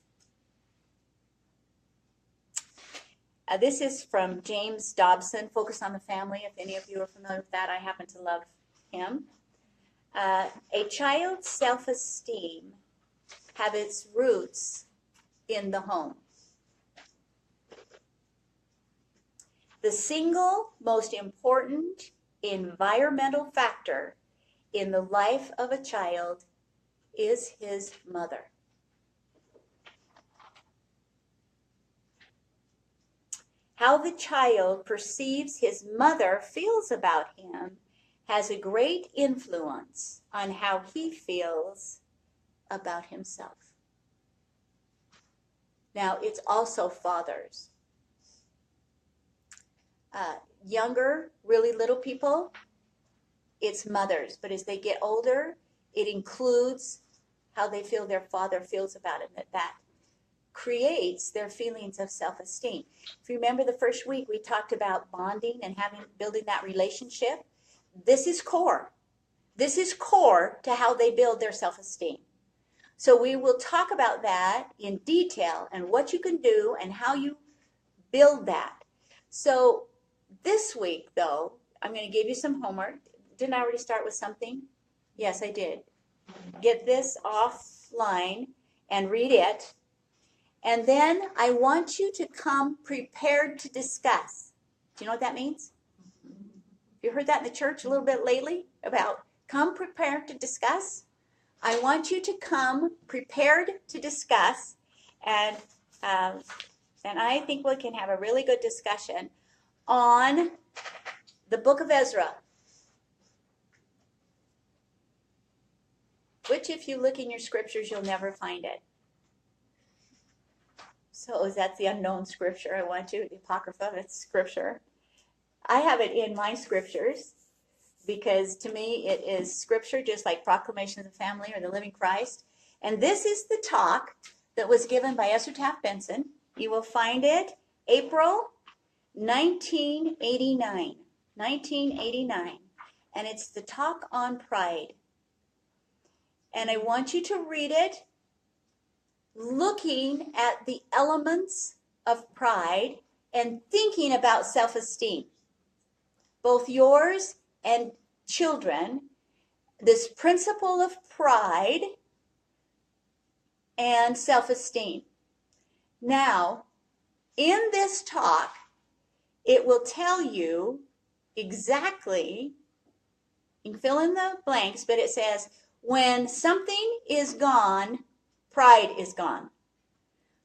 This is from James Dobson, Focus on the Family. If any of you are familiar with that, I happen to love him. A child's self-esteem have its roots in the home. The single most important environmental factor in the life of a child is his mother. How the child perceives his mother feels about him has a great influence on how he feels about himself. Now, it's also fathers. Younger, really little people, it's mothers. But as they get older, it includes how they feel their father feels about it. That creates their feelings of self-esteem. If you remember the first week, we talked about bonding and building that relationship. This is core. This is core to how they build their self-esteem. So we will talk about that in detail and what you can do and how you build that. So this week, though, I'm going to give you some homework. Didn't I already start with something? Yes, I did. Get this offline and read it. And then I want you to come prepared to discuss. Do you know what that means? You heard that in the church a little bit lately about come prepared to discuss? I want you to come prepared to discuss, and I think we can have a really good discussion on the book of Ezra, which if you look in your scriptures, you'll never find it. So that's the unknown scripture. I want you, the Apocrypha, it's scripture. I have it in my scriptures, because to me it is scripture, just like Proclamation of the Family or the Living Christ. And this is the talk that was given by Esther Taft Benson. You will find it April 1989. 1989. And it's the talk on pride. And I want you to read it looking at the elements of pride and thinking about self-esteem, both yours and children, this principle of pride and self-esteem. Now, in this talk, it will tell you exactly, you can fill in the blanks, but it says, when something is gone, pride is gone.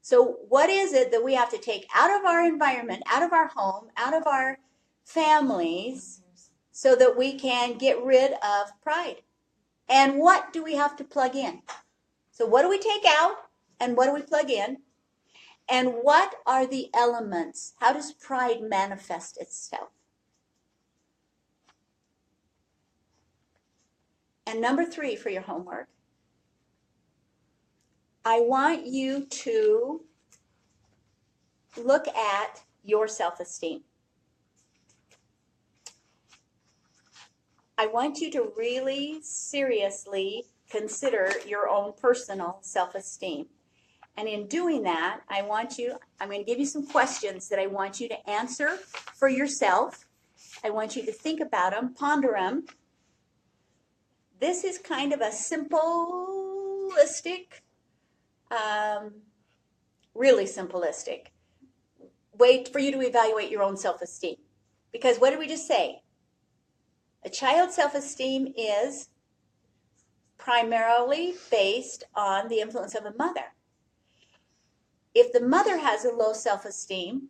So what is it that we have to take out of our environment, out of our home, out of our families, so that we can get rid of pride? And what do we have to plug in? So what do we take out and what do we plug in? And what are the elements? How does pride manifest itself? And number 3 for your homework, I want you to look at your self-esteem. I want you to really seriously consider your own personal self-esteem. And in doing that, I'm going to give you some questions that I want you to answer for yourself. I want you to think about them, ponder them. This is kind of a simplistic, really simplistic way for you to evaluate your own self-esteem. Because what did we just say? A child's self-esteem is primarily based on the influence of a mother. If the mother has a low self-esteem,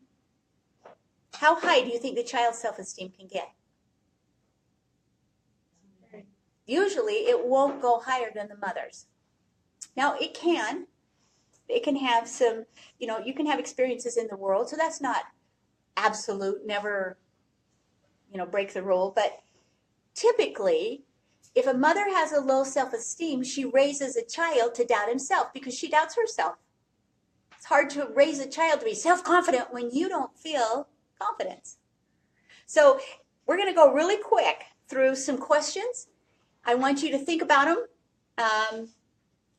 how high do you think the child's self-esteem can get? Usually it won't go higher than the mother's. Now it can have some, you can have experiences in the world, so that's not absolute, never, break the rule. But typically, if a mother has a low self-esteem, she raises a child to doubt himself because she doubts herself. It's hard to raise a child to be self-confident when you don't feel confidence. So we're going to go really quick through some questions. I want you to think about them.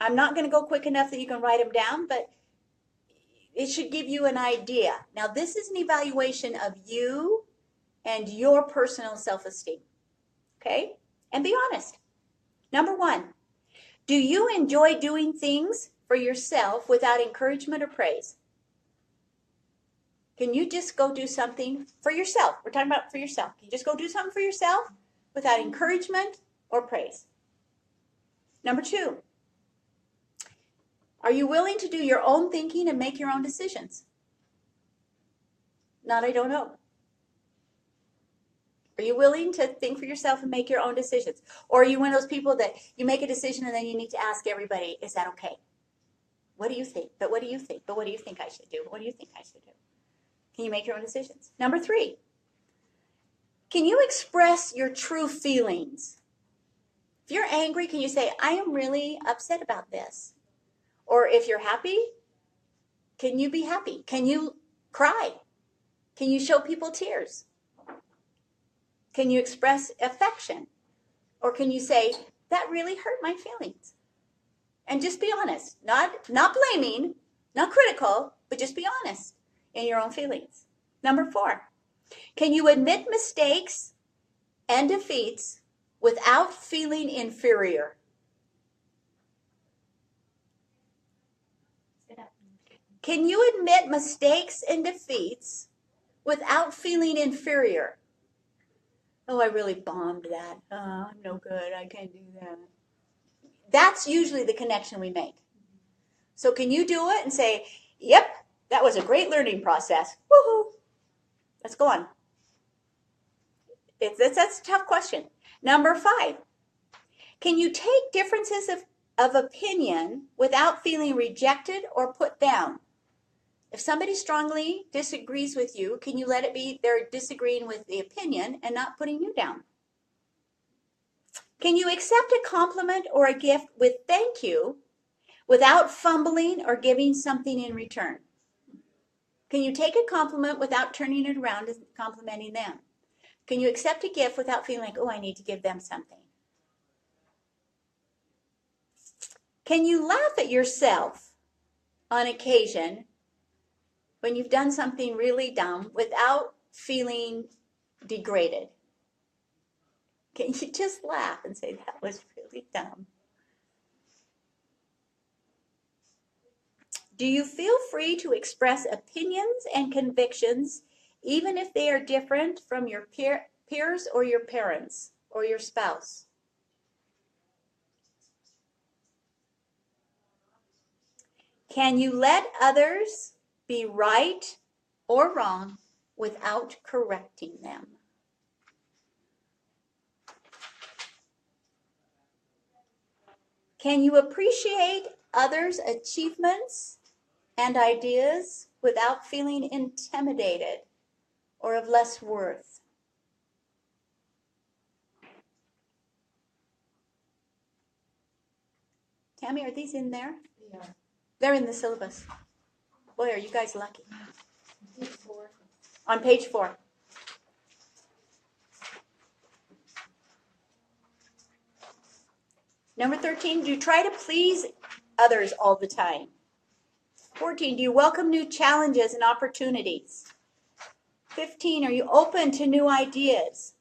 I'm not going to go quick enough that you can write them down, but it should give you an idea. Now, this is an evaluation of you and your personal self-esteem. Okay? And be honest. Number 1, do you enjoy doing things for yourself without encouragement or praise? Can you just go do something for yourself? We're talking about for yourself. Can you just go do something for yourself without encouragement or praise? Number 2, are you willing to do your own thinking and make your own decisions? Not, I don't know. Are you willing to think for yourself and make your own decisions? Or are you one of those people that you make a decision and then you need to ask everybody, is that okay? What do you think? But what do you think? But what do you think I should do? What do you think I should do? Can you make your own decisions? Number 3, can you express your true feelings? If you're angry, can you say, I am really upset about this? Or if you're happy, can you be happy? Can you cry? Can you show people tears? Can you express affection? Or can you say, that really hurt my feelings? And just be honest. Not blaming, not critical, but just be honest in your own feelings. Number 4, can you admit mistakes and defeats without feeling inferior? Can you admit mistakes and defeats without feeling inferior? Oh, I really bombed that. Oh, I'm no good. I can't do that. That's usually the connection we make. So can you do it and say, yep, that was a great learning process. Woohoo! Let's go on. That's a tough question. Number 5, can you take differences of opinion without feeling rejected or put down? If somebody strongly disagrees with you, can you let it be they're disagreeing with the opinion and not putting you down? Can you accept a compliment or a gift with thank you without fumbling or giving something in return? Can you take a compliment without turning it around and complimenting them? Can you accept a gift without feeling like, oh, I need to give them something? Can you laugh at yourself on occasion when you've done something really dumb without feeling degraded? Can you just laugh and say, that was really dumb? Do you feel free to express opinions and convictions, even if they are different from your peers or your parents or your spouse? Can you let others be right or wrong without correcting them? Can you appreciate others' achievements and ideas without feeling intimidated or of less worth? Tammy, are these in there? Yeah. They're in the syllabus. Boy, are you guys lucky. Page 4. On page 4. Number 13, do you try to please others all the time? 14, do you welcome new challenges and opportunities? 15, are you open to new ideas?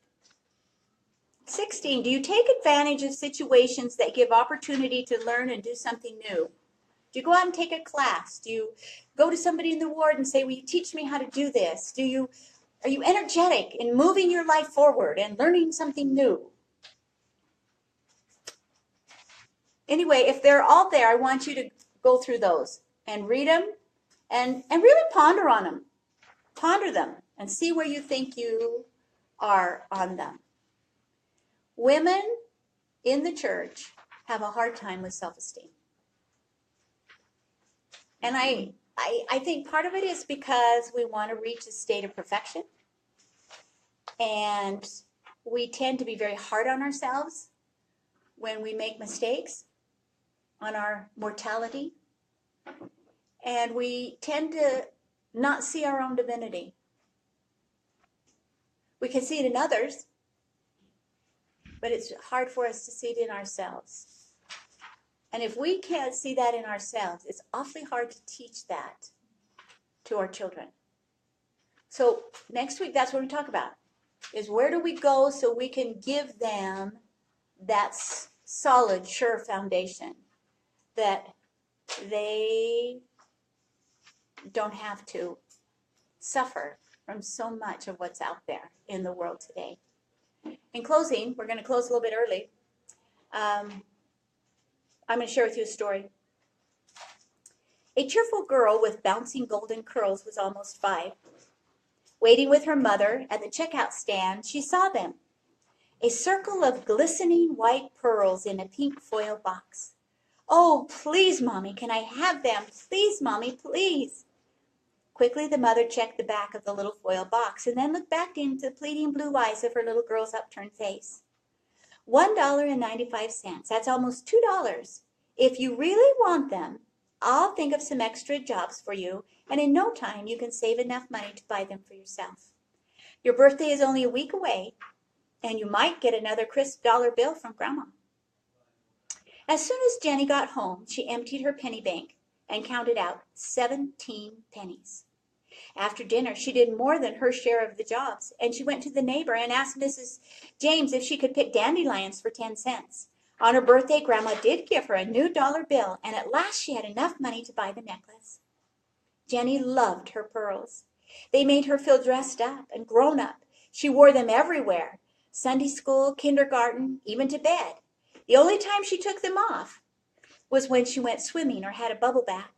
16, do you take advantage of situations that give opportunity to learn and do something new? Do you go out and take a class? Do you go to somebody in the ward and say, will you teach me how to do this? Are you energetic in moving your life forward and learning something new? Anyway, if they're all there, I want you to go through those and read them and really ponder on them. Ponder them and see where you think you are on them. Women in the church have a hard time with self-esteem. And I think part of it is because we want to reach a state of perfection. And we tend to be very hard on ourselves when we make mistakes on our mortality. And we tend to not see our own divinity. We can see it in others, but it's hard for us to see it in ourselves. And if we can't see that in ourselves, it's awfully hard to teach that to our children. So next week, that's what we talk about, is where do we go so we can give them that solid, sure foundation that they don't have to suffer from so much of what's out there in the world today. In closing, we're going to close a little bit early. I'm going to share with you a story. A cheerful girl with bouncing golden curls was almost 5. Waiting with her mother at the checkout stand, she saw them. A circle of glistening white pearls in a pink foil box. Oh, please, Mommy, can I have them? Please, Mommy, please. Quickly, the mother checked the back of the little foil box and then looked back into the pleading blue eyes of her little girl's upturned face. $1.95. That's almost $2. If you really want them, I'll think of some extra jobs for you, and in no time you can save enough money to buy them for yourself. Your birthday is only a week away, and you might get another crisp dollar bill from Grandma. As soon as Jenny got home, she emptied her penny bank and counted out 17 pennies. After dinner, she did more than her share of the jobs, and she went to the neighbor and asked Mrs. James if she could pick dandelions for 10 cents. On her birthday, Grandma did give her a new dollar bill, and at last she had enough money to buy the necklace. Jenny loved her pearls. They made her feel dressed up and grown up. She wore them everywhere, Sunday school, kindergarten, even to bed. The only time she took them off was when she went swimming or had a bubble bath.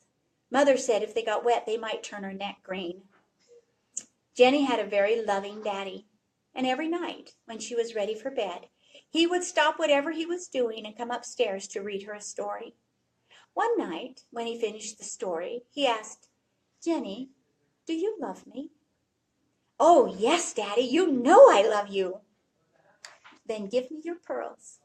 Mother said if they got wet, they might turn her neck green. Jenny had a very loving daddy, and every night when she was ready for bed, he would stop whatever he was doing and come upstairs to read her a story. One night, when he finished the story, he asked, Jenny, do you love me? Oh, yes, Daddy, you know I love you. Then give me your pearls.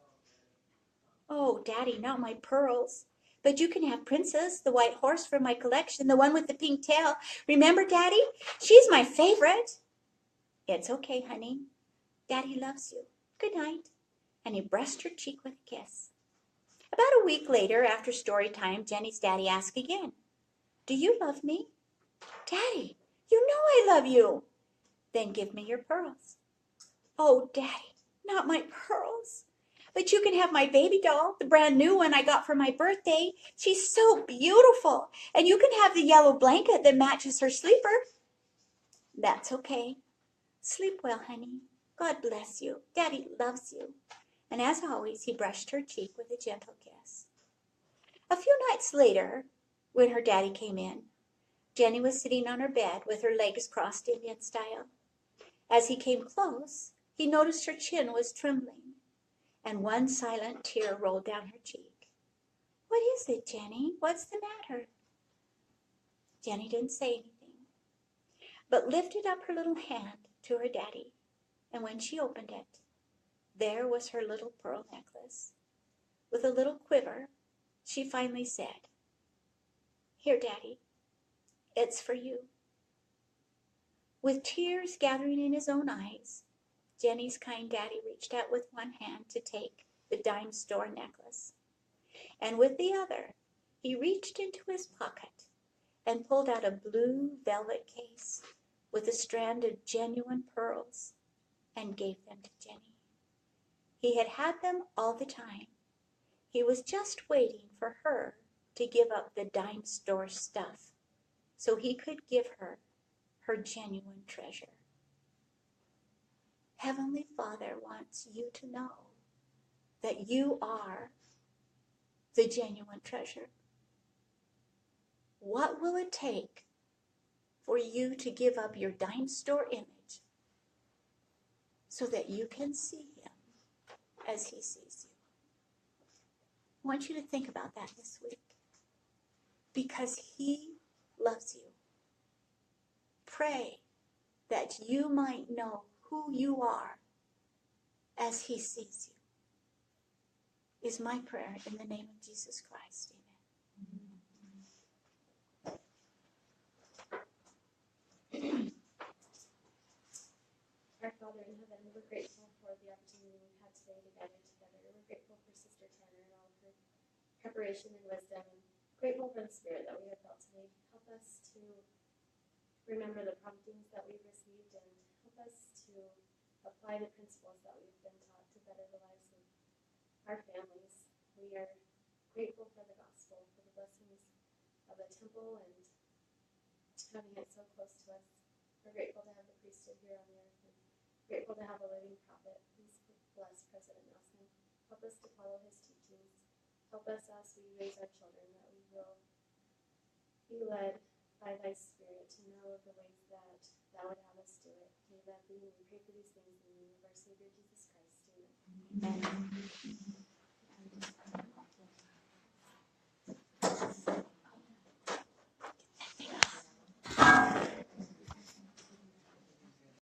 Oh, Daddy, not my pearls. But you can have Princess, the white horse from my collection, the one with the pink tail. Remember, Daddy? She's my favorite. It's okay, honey. Daddy loves you. Good night. And he brushed her cheek with a kiss. About a week later, after story time, Jenny's daddy asked again, do you love me? Daddy, you know I love you. Then give me your pearls. Oh, Daddy, not my pearls. But you can have my baby doll, the brand new one I got for my birthday. She's so beautiful. And you can have the yellow blanket that matches her sleeper. That's okay. Sleep well, honey. God bless you. Daddy loves you. And as always, he brushed her cheek with a gentle kiss. A few nights later, when her daddy came in, Jenny was sitting on her bed with her legs crossed Indian style. As he came close, he noticed her chin was trembling, and one silent tear rolled down her cheek. What is it, Jenny? What's the matter? Jenny didn't say anything, but lifted up her little hand to her daddy, and when she opened it, there was her little pearl necklace. With a little quiver, she finally said, Here, Daddy, it's for you. With tears gathering in his own eyes, Jenny's kind daddy reached out with one hand to take the dime store necklace, and with the other, he reached into his pocket and pulled out a blue velvet case with a strand of genuine pearls and gave them to Jenny. He had had them all the time. He was just waiting for her to give up the dime store stuff so he could give her her genuine treasure. Heavenly Father wants you to know that you are the genuine treasure. What will it take for you to give up your dime store image so that you can see him as he sees you? I want you to think about that this week, because he loves you. Pray that you might know who you are as he sees you, is my prayer in the name of Jesus Christ. Amen. Our Father in heaven, we're grateful for the opportunity we've had today to gather together. We're grateful for Sister Tanner and all of her preparation and wisdom, and grateful for the spirit that we have felt today. Help us to remember the promptings that we've received and help us to apply the principles that we've been taught to better the lives of our families. We are grateful for the gospel, for the blessings of the temple and having it so close to us. We're grateful to have the priesthood here on the earth and grateful to have a living prophet. Please bless President Nelson. Help us to follow his teachings. Help us as we raise our children that we will be led by thy Spirit to know the ways that thou would have us do it. May that be. We pray for these things in the name of our Savior Jesus Christ. Amen. Amen.